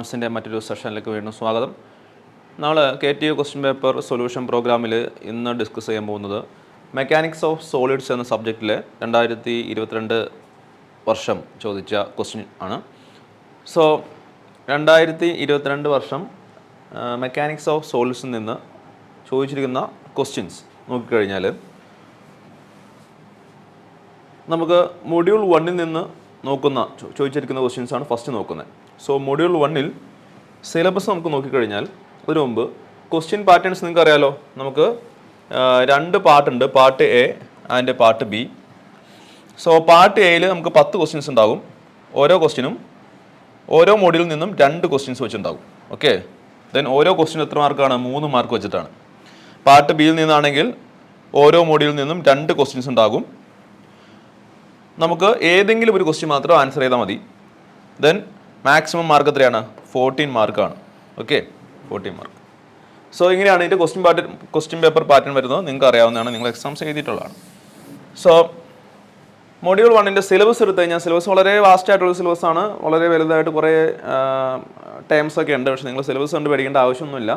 അഡ്വാൻസിൻ്റെ മറ്റൊരു സെഷനിലേക്ക് വീണ്ടും സ്വാഗതം. നമ്മൾ KTU ക്വസ്റ്റ്യൻ പേപ്പർ സൊല്യൂഷൻ പ്രോഗ്രാമിൽ ഇന്ന് ഡിസ്കസ് ചെയ്യാൻ പോകുന്നത് മെക്കാനിക്സ് ഓഫ് സോളിഡ്സ് എന്ന സബ്ജക്റ്റിലെ 2022 വർഷം ചോദിച്ച ക്വസ്റ്റ്യൻ ആണ്. സോ 2022 വർഷം മെക്കാനിക്സ് ഓഫ് സോളിഡ്സിൽ നിന്ന് ചോദിച്ചിരിക്കുന്ന ക്വസ്റ്റ്യൻസ് നോക്കിക്കഴിഞ്ഞാൽ നമുക്ക് മൊഡ്യൂൾ 1 നിന്ന് ചോദിച്ചിരിക്കുന്ന ക്വസ്റ്റ്യൻസ് ആണ് ഫസ്റ്റ് നോക്കുന്നത്. സോ മൊഡ്യൂൾ 1 സിലബസ് നമുക്ക് നോക്കിക്കഴിഞ്ഞാൽ അതിനു മുമ്പ് ക്വസ്റ്റ്യൻ പാറ്റേൺസ് നിങ്ങൾക്ക് അറിയാലോ. നമുക്ക് 2 പാർട്ടുണ്ട്, part A and part B. So part എയിൽ നമുക്ക് 10 ക്വസ്റ്റ്യൻസ് ഉണ്ടാകും. ഓരോ ക്വസ്റ്റ്യനും ഓരോ മോഡ്യൂളിൽ നിന്നും 2 ക്വസ്റ്റ്യൻസ് വെച്ചിട്ടുണ്ടാകും. ഓക്കെ, ദെൻ ഓരോ ക്വസ്റ്റ്യൻ എത്ര മാർക്കാണ്? 3 മാർക്ക് വെച്ചിട്ടാണ്. പാർട്ട് ബിയിൽ നിന്നാണെങ്കിൽ ഓരോ മോഡ്യൂളിൽ നിന്നും 2 ക്വസ്റ്റ്യൻസ് ഉണ്ടാകും. നമുക്ക് ഏതെങ്കിലും ഒരു ക്വസ്റ്റ്യൻ മാത്രം ആൻസർ ചെയ്താൽ മതി. ദെൻ മാക്സിമം മാർക്ക് എത്രയാണ്? 14 മാർക്കാണ്. Okay, 14 mark. സോ ഇങ്ങനെയാണ് ഇതിൻ്റെ ക്വസ്റ്റ്യൻ പേപ്പർ പാറ്റേൺ വരുന്നത്. നിങ്ങൾക്ക് അറിയാവുന്നതാണ്, നിങ്ങൾ എക്സാംസ് എഴുതിയിട്ടുള്ളതാണ്. സോ മൊഡ്യൂൾ 1 സിലബസ് എടുത്തു കഴിഞ്ഞാൽ സിലബസ് വളരെ വാസ്റ്റ് ആയിട്ടുള്ള സിലബസ് ആണ്. വളരെ വലുതായിട്ട് കുറേ ടേംസ് ഒക്കെ ഉണ്ട്. പക്ഷേ നിങ്ങൾ സിലബസ് കണ്ട് പേടിക്കേണ്ട ആവശ്യമൊന്നുമില്ല.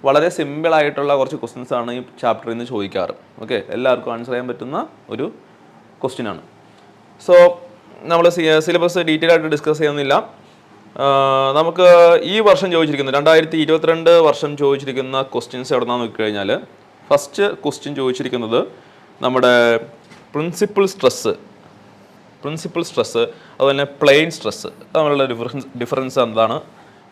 വളരെ സിമ്പിളായിട്ടുള്ള കുറച്ച് ക്വസ്റ്റ്യൻസ് ആണ് ഈ ചാപ്റ്ററിൽ നിന്ന് ചോദിക്കാറ്. ഓക്കെ, എല്ലാവർക്കും ആൻസർ ചെയ്യാൻ പറ്റുന്ന ഒരു ക്വസ്റ്റ്യൻ ആണ്. സോ നമ്മൾ സിലബസ് ഡീറ്റെയിൽ ആയിട്ട് ഡിസ്കസ് ചെയ്യുന്നില്ല. നമുക്ക് ഈ വർഷം ചോദിച്ചിരിക്കുന്നത് 2022 വർഷം ചോദിച്ചിരിക്കുന്ന ക്വസ്റ്റ്യൻസ് എവിടെന്നാന്ന് നോക്കിക്കഴിഞ്ഞാൽ ഫസ്റ്റ് ക്വസ്റ്റ്യൻ ചോദിച്ചിരിക്കുന്നത് നമ്മുടെ പ്രിൻസിപ്പൽ സ്ട്രെസ്സ്, അതുപോലെ തന്നെ പ്ലെയിൻ സ്ട്രെസ്സ് തമ്മിലുള്ള ഡിഫറൻസ് എന്താണ്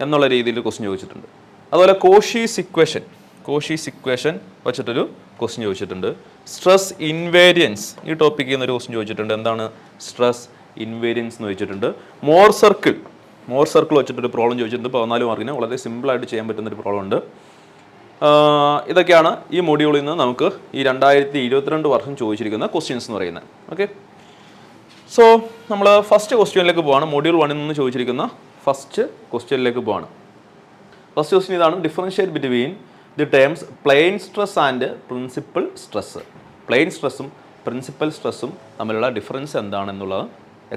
എന്നുള്ള രീതിയിൽ ക്വസ്റ്റ്യൻ ചോദിച്ചിട്ടുണ്ട്. അതുപോലെ കോഷീസ് ഇക്വേഷൻ വെച്ചിട്ടൊരു ക്വസ്റ്റ്യൻ ചോദിച്ചിട്ടുണ്ട്. സ്ട്രെസ് ഇൻവേരിയൻസ് ഈ ടോപ്പിക്കിൽ നിന്നൊരു ക്വസ്റ്റ്യൻ ചോദിച്ചിട്ടുണ്ട്. എന്താണ് സ്ട്രെസ് ഇൻവേരിയൻസ് എന്ന് ചോദിച്ചിട്ടുണ്ട്. മോർ സർക്കിൾ വെച്ചിട്ടൊരു പ്രോബ്ലം ചോദിച്ചിട്ടുണ്ട്. 14 മാർക്കിന് വളരെ സിമ്പിളായിട്ട് ചെയ്യാൻ പറ്റുന്നൊരു പ്രോബ്ലം ഉണ്ട്. ഇതൊക്കെയാണ് ഈ മൊഡ്യൂളിൽ നിന്ന് നമുക്ക് ഈ 2022 വർഷം ചോദിച്ചിരിക്കുന്ന ക്വസ്റ്റ്യൻസ് എന്ന് പറയുന്നത്. ഓക്കെ, സോ നമ്മൾ ഫസ്റ്റ് ക്വസ്റ്റ്യനിലേക്ക് പോവാണ്. മൊഡ്യൂൾ 1 നിന്ന് ചോദിച്ചിരിക്കുന്ന ഫസ്റ്റ് ക്വസ്റ്റ്യനിലേക്ക് പോവാണ്. ഫസ്റ്റ് ക്വസ്റ്റ്യൻ ഇതാണ്: differentiate between the terms plane stress and principal stress. Plane സ്ട്രെസ്സും പ്രിൻസിപ്പൽ സ്ട്രെസ്സും തമ്മിലുള്ള ഡിഫറൻസ് എന്താണെന്നുള്ളത്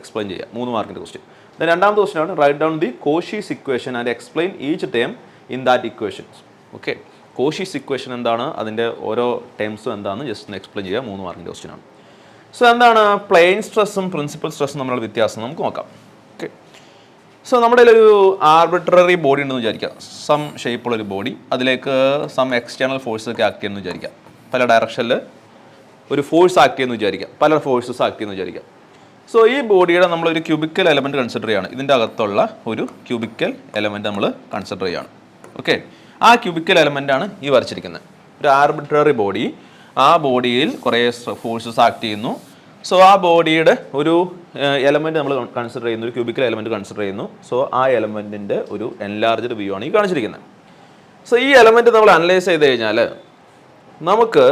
എക്സ്പ്ലെയിൻ ചെയ്യുക. 3 മാർക്കിൻ്റെ ക്വസ്റ്റ്യൻ. രണ്ടാമത്തെ ക്വസ്റ്റ്യൻ ആണ്: write down the Cauchy's equation and explain each term in that equations. Okay, Cauchy's equation എന്താണ്, അതിൻ്റെ ഓരോ ടേംസും എന്താണെന്ന് ജസ്റ്റ് ഒന്ന് എക്സ്പ്ലെയിൻ ചെയ്യുക. 3 മാർക്കിൻ്റെ ക്വസ്റ്റ്യൻ ആണ്. സോ എന്താണ് പ്ലെയിൻ സ്ട്രെസ്സും പ്രിൻസിപ്പൽ സ്ട്രെസ്സും തമ്മിലുള്ള വ്യത്യാസം നമുക്ക് നോക്കാം. ഓക്കെ, സോ നമ്മുടെ ഒരു ആർബിട്രറി ബോഡി ഉണ്ടെന്ന് വിചാരിക്കുക. സം ഷേപ്പുള്ളൊരു ബോഡി, അതിലേക്ക് സം എക്സ്റ്റേണൽ ഫോഴ്സസ് ഒക്കെ ആക്ട് ചെയ്യുന്നു വിചാരിക്കുക. പല ഡയറക്ഷനിൽ ഒരു ഫോഴ്സ് ആക്ട് ചെയ്യുന്നു വിചാരിക്കുക, പല ഫോഴ്സസ് ആക്ട് ചെയ്യുന്നു വിചാരിക്കുക. സോ ഈ ബോഡിയുടെ നമ്മളൊരു ക്യൂബിക്കൽ എലമെൻറ്റ് കൺസിഡർ ചെയ്യുകയാണ്. ഇതിൻ്റെ അകത്തുള്ള ഒരു ക്യൂബിക്കൽ എലമെൻറ്റ് നമ്മൾ കൺസിഡർ ചെയ്യുകയാണ്. ഓക്കെ, ആ ക്യൂബിക്കൽ എലമെൻ്റാണ് ഈ വരച്ചിരിക്കുന്നത്. ഒരു ആർബിട്രറി ബോഡി, ആ ബോഡിയിൽ കുറേ ഫോഴ്സസ് ആക്ട് ചെയ്യുന്നു. സോ ആ ബോഡിയുടെ ഒരു എലമെൻറ്റ് നമ്മൾ കൺസിഡർ ചെയ്യുന്നു, ഒരു ക്യൂബിക്കൽ എലമെൻറ്റ് കൺസിഡർ ചെയ്യുന്നു. സോ ആ എലമെൻറ്റിൻ്റെ ഒരു എൻലാർജ്ഡ് വ്യൂ ആണ് ഈ കാണിച്ചിരിക്കുന്നത്. സോ ഈ എലമെൻറ്റ് നമ്മൾ അനലൈസ് ചെയ്ത് കഴിഞ്ഞാൽ നമുക്ക്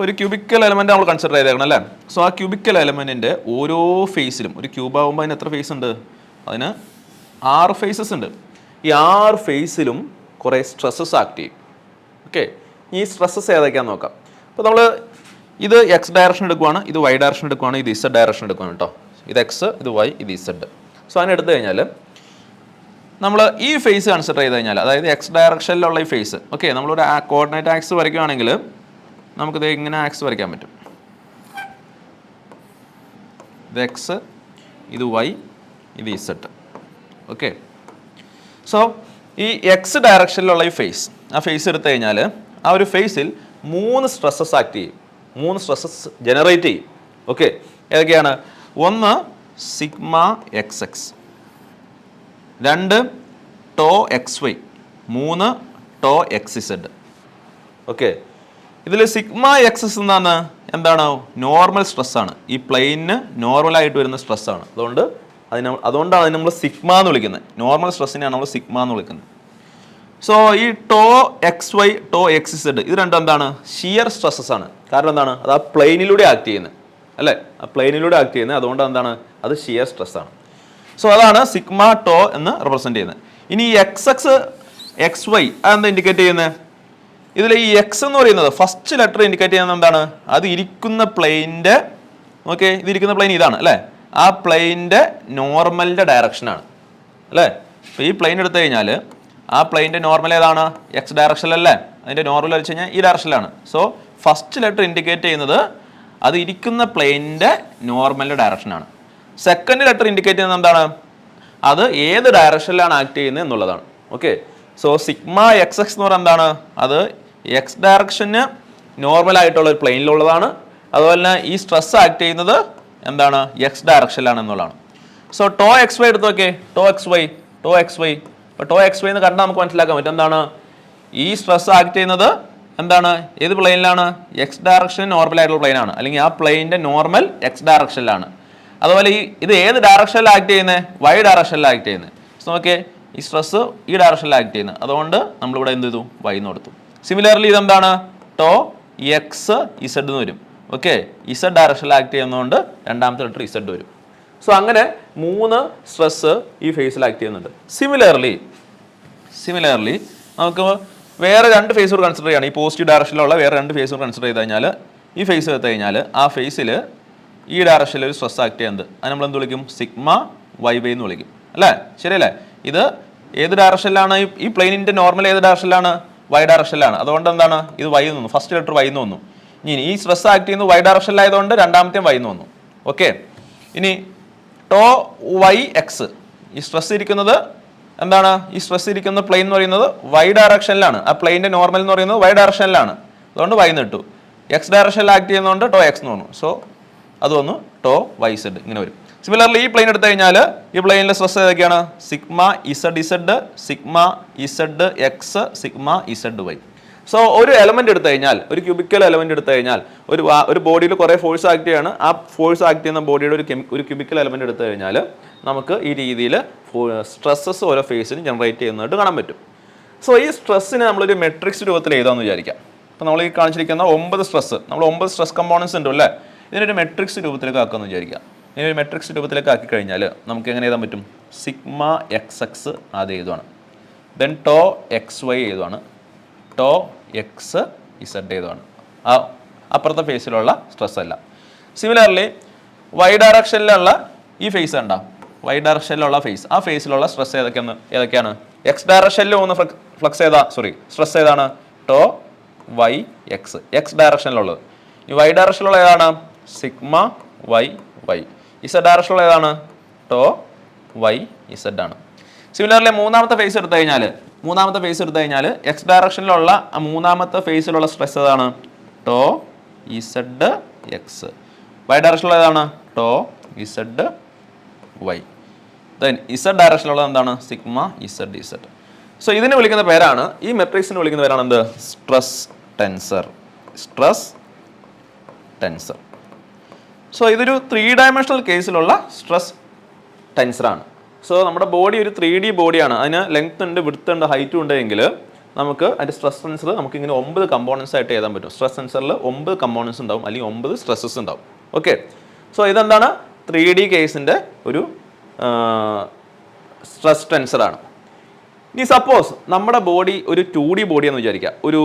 ഒരു ക്യൂബിക്കൽ എലമെൻറ്റ് നമ്മൾ കൺസിഡർ ചെയ്തേക്കണം അല്ലേ. സോ ആ ക്യൂബിക്കൽ എലമെൻറ്റിൻ്റെ ഓരോ ഫേസിലും, ഒരു ക്യൂബാകുമ്പോൾ അതിന് എത്ര ഫേസ് ഉണ്ട്? അതിന് 6 ഫേസസ് ഉണ്ട്. ഈ 6 ഫേസിലും കുറേ സ്ട്രെസ്സസ് ആക്ട് ചെയ്യും. ഓക്കെ, ഈ സ്ട്രെസ്സസ് ഏതൊക്കെയാണെന്ന് നോക്കാം. അപ്പോൾ നമ്മൾ ഇത് എക്സ് ഡയറക്ഷൻ എടുക്കുവാണ്, ഇത് വൈ ഡയറക്ഷൻ എടുക്കുവാണ്, ഇത് ഇസഡ് ഡയറക്ഷൻ എടുക്കുവാണ് കേട്ടോ. ഇത് എക്സ്, ഇത് വൈ, ഇത് ഇസഡ്. സോ അതിന് എടുത്തു കഴിഞ്ഞാൽ നമ്മൾ ഈ ഫേസ് കൺസിഡർ ചെയ്ത് കഴിഞ്ഞാൽ, അതായത് എക്സ് ഡയറക്ഷനിലുള്ള ഈ ഫേസ്, ഓക്കെ, നമ്മളൊരു കോർഡിനേറ്റ് ആക്സ് വരയ്ക്കുകയാണെങ്കിൽ നമുക്കിത് ഇങ്ങനെ ആക്സ് വരയ്ക്കാൻ പറ്റും. ഇത് എക്സ്, ഇത് വൈ, ഇത് ഇസഡ്. ഓക്കെ, സോ ഈ എക്സ് ഡയറക്ഷനിലുള്ള ഈ ഫേസ്, ആ ഫേസ് എടുത്തു കഴിഞ്ഞാൽ ആ ഒരു ഫേസിൽ 3 സ്ട്രെസ്സസ് ആക്ട് ചെയ്യും, 3 സ്ട്രെസ്സസ് ജനറേറ്റ് ചെയ്യും. ഓക്കെ, ഏതൊക്കെയാണ്? 1 sigma X X, 2 tau X Y, 3 tau X Z. Okay, ഇതിൽ സിഗ്മ എക്സസ് എന്താണ്? നോർമൽ സ്ട്രെസ്സാണ്. ഈ പ്ലെയിനിന് നോർമലായിട്ട് വരുന്ന സ്ട്രെസ്സാണ്. അതുകൊണ്ടാണ് അതിന് നമ്മൾ സിഗ്മ എന്ന് വിളിക്കുന്നത്. നോർമൽ സ്ട്രെസ്സിനെയാണ് നമ്മൾ സിഗ്മ എന്ന് വിളിക്കുന്നത്. സോ ഈ tau X Y, tau X Z, ഇത് രണ്ടും എന്താണ്? ഷിയർ സ്ട്രെസ്സസ് ആണ്. കാരണം എന്താണ്? അത് ആ പ്ലെയിനിലൂടെ ആക്ട് ചെയ്യുന്നത് അല്ലേ, ആ പ്ലെയിനിലൂടെ ആക്ട് ചെയ്യുന്നത്. അതുകൊണ്ട് എന്താണ്? അത് ഷിയർ സ്ട്രെസ്സാണ്. സോ അതാണ് സിഗ്മ ടോ എന്ന് റെപ്രസെൻറ്റ് ചെയ്യുന്നത്. ഇനി എക്സ് എക്സ്, എക്സ് വൈ അതെന്താ ഇൻഡിക്കേറ്റ് ചെയ്യുന്നത്? ഇതിൽ ഈ എക്സ് എന്ന് പറയുന്നത് ഫസ്റ്റ് ലെറ്റർ ഇൻഡിക്കേറ്റ് ചെയ്യുന്നത് എന്താണ്? അത് ഇരിക്കുന്ന പ്ലെയിൻ്റെ, ഓക്കെ, ഇതിരിക്കുന്ന പ്ലെയിൻ ഇതാണ് അല്ലേ, ആ പ്ലെയിൻ്റെ നോർമലിൻ്റെ ഡയറക്ഷനാണ് അല്ലേ. അപ്പോൾ ഈ പ്ലെയിൻ എടുത്തു കഴിഞ്ഞാൽ ആ പ്ലെയിൻ്റെ നോർമൽ ഏതാണ്? എക്സ് ഡയറക്ഷനിലല്ലേ? അതിൻ്റെ നോർമൽ വെച്ച് കഴിഞ്ഞാൽ ഈ ഡയറക്ഷനിലാണ്. സോ ഫസ്റ്റ് ലെറ്റർ ഇൻഡിക്കേറ്റ് ചെയ്യുന്നത് അത് ഇരിക്കുന്ന പ്ലെയിനിൻ്റെ നോർമലിൻ്റെ ഡയറക്ഷനാണ്. സെക്കൻഡ് ലെറ്റർ ഇൻഡിക്കേറ്റ് ചെയ്യുന്നത് എന്താണ്? അത് ഏത് ഡയറക്ഷനിലാണ് ആക്ട് ചെയ്യുന്നത് എന്നുള്ളതാണ്. Okay, so sigma X X എന്ന് പറയുന്നത് എന്താണ്? അത് എക്സ് ഡയറക്ഷന് നോർമലായിട്ടുള്ള ഒരു പ്ലെയിനിലുള്ളതാണ്. അതുപോലെ തന്നെ ഈ സ്ട്രെസ് ആക്ട് ചെയ്യുന്നത് എന്താണ്? എക്സ് ഡയറക്ഷനിലാണ് എന്നുള്ളതാണ്. സോ ടോ എക്സ് വൈ എടുത്ത് നോക്കേ, ടോ എക്സ് വൈ. ഇപ്പോൾ ടോ എക്സ് വൈ എന്ന് കണ്ടാൽ നമുക്ക് മനസ്സിലാക്കാൻ പറ്റും എന്താണ് ഈ സ്ട്രെസ് ആക്ട് ചെയ്യുന്നത് എന്താണ്? ഏത് പ്ലെയിനിലാണ്? എക്സ് ഡയറക്ഷൻ നോർമൽ ആയിട്ടുള്ള പ്ലെയിനാണ്, അല്ലെങ്കിൽ ആ പ്ലെയിൻ്റെ നോർമൽ എക്സ് ഡയറക്ഷനിലാണ്. അതുപോലെ ഇത് ഏത് ഡയറക്ഷനിലാണ് ആക്ട് ചെയ്യുന്നത്? വൈ ഡയറക്ഷനിലാണ് ആക്ട് ചെയ്യുന്നത്. സോ നോക്കേ, ഈ സ്ട്രെസ് ഈ ഡയറക്ഷനിൽ ആക്ട് ചെയ്യുന്നത്, അതുകൊണ്ട് നമ്മളിവിടെ എന്ത് ചെയ്തു? വൈ എന്ന് കൊടുത്തു. സിമിലർലി ഇതെന്താണ്? ടോ എക്സ് ഇസഡ് എന്ന് വരും. ഓക്കെ, ഇസഡ് ഡയറക്ഷനിൽ ആക്ട് ചെയ്യുന്നതുകൊണ്ട് രണ്ടാമത്തെ ലെറ്റർ ഇസഡ് വരും. സോ അങ്ങനെ 3 സ്ട്രെസ് ഈ ഫേസിൽ ആക്ട് ചെയ്യുന്നുണ്ട്. സിമിലർലി നമുക്ക് വേറെ 2 ഫേസ് കൂടെ കൺസിഡർ ചെയ്യണം. ഈ പോസിറ്റീവ് ഡയറക്ഷനിലുള്ള വേറെ 2 ഫേസ് കൂടെ കൺസിഡർ ചെയ്ത് കഴിഞ്ഞാൽ ഈ ഫേസ് എടുത്തു കഴിഞ്ഞാൽ ആ ഫേസിൽ ഈ ഡയറക്ഷനിൽ ഒരു സ്ട്രെസ് ആക്ട് ചെയ്യുന്നത് അത് നമ്മൾ എന്ത് വിളിക്കും? സിഗ്മ വൈ വൈ എന്ന് വിളിക്കും അല്ലേ? ശരിയല്ലേ? ഇത് ഏത് ഡയറക്ഷനിലാണ്? ഈ പ്ലെയിനിൻ്റെ നോർമൽ ഏത് ഡയറക്ഷനിലാണ്? വൈ ഡയറക്ഷനിലാണ്. അതുകൊണ്ട് എന്താണ്? ഇത് വൈ എന്ന് വന്നു. ഫസ്റ്റ് ലെറ്റർ വൈ എന്ന് വന്നു. ഇനി ഈ സ്ട്രെസ് ആക്ട് ചെയ്യുന്നത് വൈ ഡയറക്ഷനിലായതുകൊണ്ട് രണ്ടാമത്തെയും വൈ എന്ന് വന്നു. ഓക്കെ, ഇനി ടോ വൈ എക്സ്, ഈ സ്ട്രെസ് ഇരിക്കുന്നത് എന്താണ്? ഈ സ്ട്രെസ് ഇരിക്കുന്ന പ്ലെയിൻ എന്ന് പറയുന്നത് വൈ ഡയറക്ഷനിലാണ്. ആ പ്ലെയിൻ്റെ നോർമൽ എന്ന് പറയുന്നത് വൈ ഡയറക്ഷനിലാണ്. അതുകൊണ്ട് വൈ എന്ന് ഇട്ടു. എക്സ് ഡയറക്ഷനിൽ ആക്ട് ചെയ്യുന്നതുകൊണ്ട് ടോ എക്സ് എന്ന് വന്നു. സോ അത് വന്നു ടോ വൈ സെഡ് ഇങ്ങനെ വരും. സിമിലർലി ഈ പ്ലെയിൻ എടുത്തു കഴിഞ്ഞാൽ ഈ പ്ലെയിനിലെ സ്ട്രെസ് ഏതൊക്കെയാണ്? Sigma Z Z, sigma Z X, sigma Z Y. So ഒരു എലമെന്റ് എടുത്തു കഴിഞ്ഞാൽ, ഒരു ക്യൂബിക്കൽ എലമെന്റ് എടുത്തു കഴിഞ്ഞാൽ ഒരു ബോഡിയിൽ കുറേ ഫോഴ്സ് ആക്ട് ചെയ്യാണ്. ആ ഫോഴ്സ് ആക്ട് ചെയ്യുന്ന ബോഡിയുടെ ഒരു ക്യൂബിക്കൽ എലമെന്റ് എടുത്തു കഴിഞ്ഞാൽ നമുക്ക് ഈ രീതിയിൽ സ്ട്രെസ്സസ് ഓരോ ഫേസിനും ജനറേറ്റ് ചെയ്യുന്നതായിട്ട് കാണാൻ പറ്റും. സോ ഈ സ്ട്രെസ്സിനെ നമ്മളൊരു മെട്രിക്സ് രൂപത്തിൽ എഴുതാമെന്ന് വിചാരിക്കാം. അപ്പോൾ നമ്മൾ ഈ കാണിച്ചിരിക്കുന്ന 9 സ്ട്രെസ്, നമ്മൾ 9 സ്ട്രെസ് കമ്പോണൻസ് ഉണ്ട് അല്ലേ? ഇതിനൊരു മെട്രിക്സ് രൂപത്തിലേക്ക് ആക്കാമെന്ന് വിചാരിക്കാം. ഇതിനൊരു മെട്രിക്സ് രൂപത്തിലേക്ക് ആക്കി കഴിഞ്ഞാൽ നമുക്ക് എങ്ങനെ എഴുതാൻ പറ്റും? സിഗ്മ എക്സ് എക്സ് ആദ്യം എഴുതുവാണ്, ദെൻ ടോ എക്സ് വൈ എഴുതുവാണ്, ടോ എക്സ് ഇസഡ് എഴുതുവാണ്. ആ അപ്പുറത്തെ ഫേസിലുള്ള സ്ട്രെസ് അല്ല. സിമിലർലി വൈ ഡയറക്ഷനിലുള്ള ഈ ഫേസ് കണ്ട, വൈ ഡയറക്ഷനിലുള്ള ഫേസ്, ആ ഫേസിലുള്ള സ്ട്രെസ് ഏതൊക്കെയാണ്? എക്സ് ഡയറക്ഷനിൽ പോകുന്ന സ്ട്രെസ് ഏതാണ്? ടോ വൈ എക്സ്, എക്സ് ഡയറക്ഷനിലുള്ളത്. ഈ വൈ ഡയറക്ഷനിലുള്ള ഏതാണ്? Sigma Y Y. ഇസഡ് ഡയറക്ഷനിലുള്ള ഏതാണ്? ടോ വൈ ഇസഡ് ആണ്. സിമിലർലി മൂന്നാമത്തെ ഫേസ് എടുത്തു കഴിഞ്ഞാൽ എക്സ് ഡയറക്ഷനിലുള്ള ആ മൂന്നാമത്തെ ഫേസിലുള്ള സ്ട്രെസ് ഏതാണ്? Tau Z X. വൈ ഡയറക്ഷനിലുള്ള ഏതാണ്? Tau Z Y. Then Z ഡയറക്ഷനിലുള്ള എന്താണ്? Sigma Z Z. സോ ഇതിനെ വിളിക്കുന്ന പേരാണ്, ഈ മെട്രിക്സിനെ വിളിക്കുന്ന പേരാണ് എന്ത്? Stress tensor. സോ ഇതൊരു 3 ഡയമെൻഷണൽ കേസിലുള്ള സ്ട്രെസ് ടെൻസറാണ്. സോ നമ്മുടെ ബോഡി ഒരു 3D ബോഡിയാണ്. അതിന് ലെങ്ത് ഉണ്ട്, വിഡ്ത്ത് ഉണ്ട്, ഹൈറ്റും ഉണ്ടെങ്കിൽ നമുക്ക് അതിൻ്റെ സ്ട്രെസ് ടെൻസർ നമുക്ക് ഇങ്ങനെ 9 കമ്പോണൻസ് ആയിട്ട് എഴുതാൻ പറ്റും. സ്ട്രെസ് ടെൻസറിൽ 9 കമ്പോണൻസ് ഉണ്ടാവും, അല്ലെങ്കിൽ 9 സ്ട്രെസ്സസ് ഉണ്ടാവും. ഓക്കെ, സോ ഇതെന്താണ്? 3D കേസിൻ്റെ ഒരു സ്ട്രെസ് ടെൻസറാണ്. ഇനി സപ്പോസ് നമ്മുടെ ബോഡി ഒരു 2D ബോഡിയാണെന്ന് വിചാരിക്കുക, ഒരു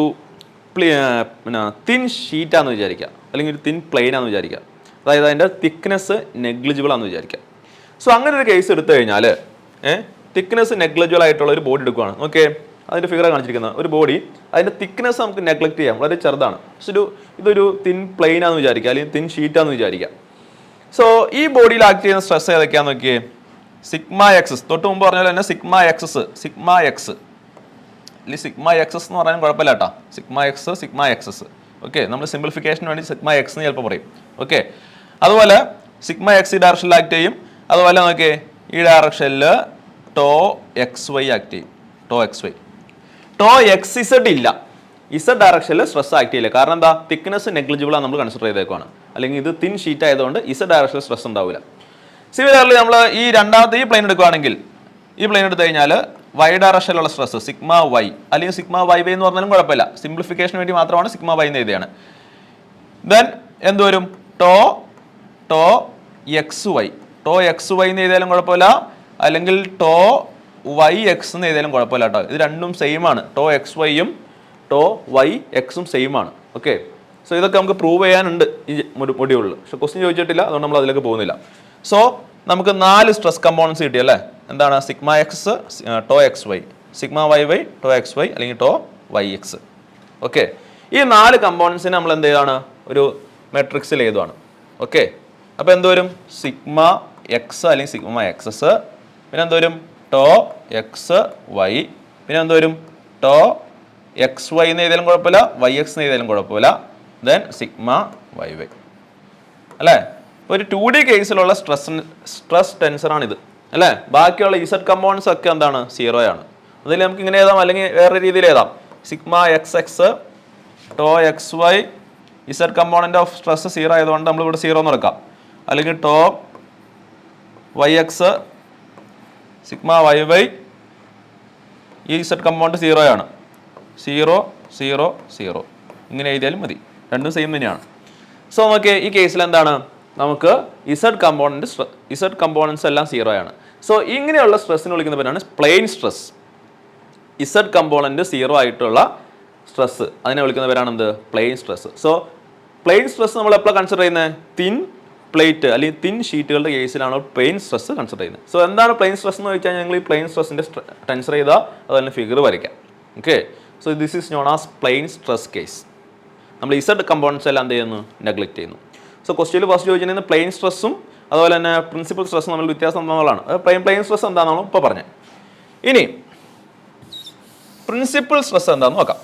തിൻ ഷീറ്റാന്ന് വിചാരിക്കുക, അല്ലെങ്കിൽ ഒരു തിൻ പ്ലെയിനാന്ന് വിചാരിക്കുക. അതായത് അതിൻ്റെ തിക്നെസ് നെഗ്ലിജിബിൾ ആണെന്ന് വിചാരിക്കുക. സോ അങ്ങനെ ഒരു കേസ് എടുത്തു കഴിഞ്ഞാൽ തിക്നെസ് നെഗ്ലിജിബിൾ ആയിട്ടുള്ള ഒരു ബോഡി എടുക്കുകയാണ്. ഓക്കെ, അതിൻ്റെ ഫിഗർ കാണിച്ചിരിക്കുന്നത് ഒരു ബോഡി, അതിൻ്റെ തിക്നെസ് നമുക്ക് നെഗ്ലക്ട് ചെയ്യാം, വളരെ ചെറുതാണ്. പക്ഷെ ഇതൊരു തിൻ പ്ലെയിനാന്ന് വിചാരിക്കുക, അല്ലെങ്കിൽ തിൻ ഷീറ്റാന്ന് വിചാരിക്കുക. സോ ഈ ബോഡിയിൽ ആക്ട് ചെയ്യുന്ന സ്ട്രെസ് ഏതൊക്കെയാന്ന് നോക്കിയേ? സിഗ്മ എക്സസ്, തൊട്ട് മുമ്പ് പറഞ്ഞാൽ തന്നെ സിഗ്മ എക്സ്, അല്ലെങ്കിൽ സിഗ്മ എക്സസ് എന്ന് പറയാൻ കുഴപ്പമില്ല കേട്ടോ. Sigma excess. ഓക്കെ, നമ്മൾ സിംപ്ലിഫിക്കേഷന് വേണ്ടി സിഗ്മ എക്സ് എന്ന് ചിലപ്പോൾ പറയും. ഓക്കെ, അതുപോലെ സിഗ്മ എക്സ് ഈ ഡയറക്ഷനിൽ ആക്ട് ചെയ്യും. അതുപോലെ നോക്കിയേ ഈ ഡയറക്ഷനിൽ ടോ എക്സ് വൈ ആക്ട് ചെയ്യും. ടോ എക്സ് ഇസഡ് ഇല്ല, ഇസഡ് ഡയറക്ഷനിൽ സ്ട്രെസ് ആക്ട് ചെയ്യില്ല. കാരണം എന്താ? തിക്നെസ് നെഗ്ലിജിബിൾ ആണ് നമ്മൾ കൺസിഡർ ചെയ്തേക്കാണ്, അല്ലെങ്കിൽ ഇത് തിൻ ഷീറ്റ് ആയതുകൊണ്ട് ഇസഡ് ഡയറക്ഷനിൽ സ്ട്രെസ് ഉണ്ടാവില്ല. സിമിലർലി നമ്മൾ ഈ രണ്ടാമത്തെ ഈ പ്ലെയിൻ എടുക്കുകയാണെങ്കിൽ, ഈ പ്ലെയിൻ എടുത്തു കഴിഞ്ഞാൽ വൈ ഡയറക്ഷനിലുള്ള സ്ട്രെസ് സിഗ്മ വൈ, അല്ലെങ്കിൽ സിഗ്മ വൈ വൈ എന്ന് പറഞ്ഞാലും കുഴപ്പമില്ല. സിംപ്ലിഫിക്കേഷന് വേണ്ടി മാത്രമാണ് സിഗ്മ വൈ എന്ന് എഴുതിയാണ്. ദെൻ എന്ത് വരും? ടോ എക്സ് വൈ എന്ന് എഴുതിയാലും കുഴപ്പമില്ല, അല്ലെങ്കിൽ ടോ വൈ എക്സ് എന്ന് എഴുതിയാലും കുഴപ്പമില്ല കേട്ടോ. ഇത് രണ്ടും സെയിം ആണ്. ടോ എക്സ് വൈയും ടോ വൈ എക്സും സെയിം ആണ്. ഓക്കെ, സോ ഇതൊക്കെ നമുക്ക് പ്രൂവ് ചെയ്യാനുണ്ട് ഈ മൊഡ്യൂളിൽ, പക്ഷെ ക്വസ്റ്റ്യൻ ചോദിച്ചിട്ടില്ല, അതുകൊണ്ട് നമ്മൾ അതിലേക്ക് പോകുന്നില്ല. സോ നമുക്ക് 4 സ്ട്രെസ് കമ്പോണൻസ് കിട്ടി അല്ലേ? എന്താണ് sigma X tau X Y, sigma Y Y tau X Y അല്ലെങ്കിൽ ടോ വൈ എക്സ്. ഓക്കെ, ഈ 4 കമ്പോണൻസിന് നമ്മൾ എന്ത് ചെയ്താണ് ഒരു മെട്രിക്സിൽ എഴുതുവാണ്. ഓക്കെ, അപ്പോൾ എന്തോരും സിഗ്മ എക്സ് അല്ലെങ്കിൽ സിഗ്മ എക്സ് എസ്, പിന്നെ എന്തോരും ടോ എക്സ് വൈ, പിന്നെ എന്തോരും ടോ എക്സ് വൈ എന്ന് എഴുതിയാലും കുഴപ്പമില്ല, വൈ എക്സ് എന്ന് എഴുതിയാലും കുഴപ്പമില്ല, ദെൻ സിഗ്മ വൈ വൈ അല്ലേ. ഒരു 2D കേസിലുള്ള സ്ട്രെസ് ടെൻസറാണിത് അല്ലേ. ബാക്കിയുള്ള ഇസഡ് കമ്പോണൻസ് ഒക്കെ എന്താണ് 0 ആണ്. അതിൽ നമുക്ക് ഇങ്ങനെ എഴുതാം, അല്ലെങ്കിൽ വേറെ രീതിയിൽ എഴുതാം. Sigma X X tau X Y, Z component of stress 0 ആയതുകൊണ്ട് നമ്മളിവിടെ 0 എന്ന് എടുക്കാം. അല്ലെങ്കിൽ tau Y X sigma Y Y, ഈ ഇസഡ് കമ്പോണൻറ്റ് 0 ആണ്. 0 0 0 ഇങ്ങനെ എഴുതിയാലും മതി, രണ്ടും സെയിം തന്നെയാണ്. സോ നോക്കിയേ, ഈ കേസിൽ എന്താണ് നമുക്ക് ഇസഡ് കമ്പോണൻസ് എല്ലാം 0 ആണ്. സോ ഇങ്ങനെയുള്ള സ്ട്രെസ്സിന് വിളിക്കുന്ന പേരാണ് പ്ലെയിൻ സ്ട്രെസ്. ഇസഡ് കമ്പോണൻറ്റ് 0 ആയിട്ടുള്ള സ്ട്രെസ് അതിനെ വിളിക്കുന്ന പേരാണ് എന്ത്, plane stress. So plane stress നമ്മൾ എപ്പോഴാണ് കൺസിഡർ ചെയ്യുന്നത്, തിൻ പ്ലേറ്റ് അല്ലെങ്കിൽ തിൻ ഷീറ്റുകളുടെ കേസിലാണ് പ്ലെയിൻ സ്ട്രെസ് കൺസിഡർ ചെയ്യുന്നത്. സോ എന്താണ് പ്ലെയിൻ സ്ട്രെസ് എന്ന് വെച്ചാൽ ഞങ്ങൾ ഈ പ്ലെയിൻ സ്ട്രെസ്സിൻ്റെ ടെൻസർ ചെയ്താൽ അതുപോലെ ഫിഗർ വരയ്ക്കാം. Okay, so this is known as plane stress case. നമ്മൾ ഇസഡ് കമ്പോണൻസ് എല്ലാം എന്ത് ചെയ്യുന്നു, നെഗ്ലക്ട് ചെയ്യുന്നു. സോ ക്വസ്റ്റ്യനിൽ ഫസ്റ്റ് ചോദിച്ചിട്ടുണ്ടെങ്കിൽ പ്ലെയിൻ സ്ട്രെസ്സും അതുപോലെ തന്നെ പ്രിൻസിപ്പൽ സ്ട്രെസ്സും തമ്മിൽ വ്യത്യാസം എന്താണെന്നുള്ളതാണ്. പ്ലെയിൻ സ്ട്രെസ് എന്താണെന്നാണ് ഇപ്പോൾ പറഞ്ഞത്. ഇനി പ്രിൻസിപ്പൽ സ്ട്രെസ് എന്താണെന്ന് നോക്കാം.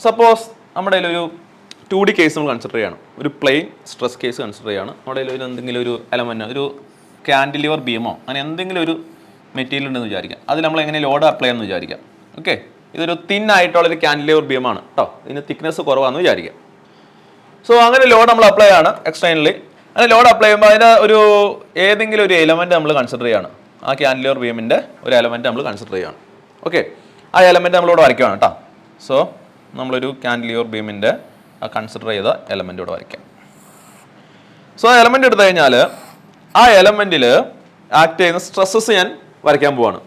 സപ്പോസ് നമ്മുടെ ഒരു 2D കേസ് നമ്മൾ കൺസിഡർ ചെയ്യണം, ഒരു പ്ലെയിൻ സ്ട്രെസ് കേസ് കൺസിഡർ ചെയ്യാണ്. നമ്മുടെ ഒരു എന്തെങ്കിലും ഒരു എലമെന്റ്, ഒരു കാൻഡിലിവർ ബീമോ അങ്ങനെ എന്തെങ്കിലും ഒരു മെറ്റീരിയൽ ഉണ്ടെന്ന് വിചാരിക്കാം. അതിൽ നമ്മൾ എങ്ങനെ ലോഡ് അപ്ലൈ ചെയ്യാമെന്ന് വിചാരിക്കാം. ഓക്കെ, ഇതൊരു തിൻ ആയിട്ടുള്ളൊരു കാൻഡിലിവർ ബീമാണ് കേട്ടോ, ഇതിന് തിക്നെസ് കുറവാണെന്ന് വിചാരിക്കാം. സോ അങ്ങനെ ലോഡ് നമ്മൾ അപ്ലൈ ആണ് എക്സ്റ്റേണലി. അങ്ങനെ ലോഡ് അപ്ലൈ ചെയ്യുമ്പോൾ അതിന് ഒരു ഏതെങ്കിലും ഒരു എലമെന്റ് നമ്മൾ കൺസിഡർ ചെയ്യാണ്. ആ കാൻഡിലിവർ ബീമിൻ്റെ ഒരു എലമെന്റ് നമ്മൾ കൺസിഡർ ചെയ്യാണ്. ഓക്കെ, ആ എലമെന്റ് നമ്മളിവിടെ വരയ്ക്കുകയാണ് കേട്ടോ. സോ നമ്മളൊരു കാൻഡിലിവർ ബീമിൻ്റെ ആ കൺസിഡർ ചെയ്ത എലമെന്റ് ഇവിടെ വരയ്ക്കാം. സോ ആ എലമെന്റ് എടുത്തു കഴിഞ്ഞാൽ ആ എലമെന്റിൽ ആക്ട് ചെയ്യുന്ന സ്ട്രെസ്സസ് ഞാൻ വരയ്ക്കാൻ പോവാണ്.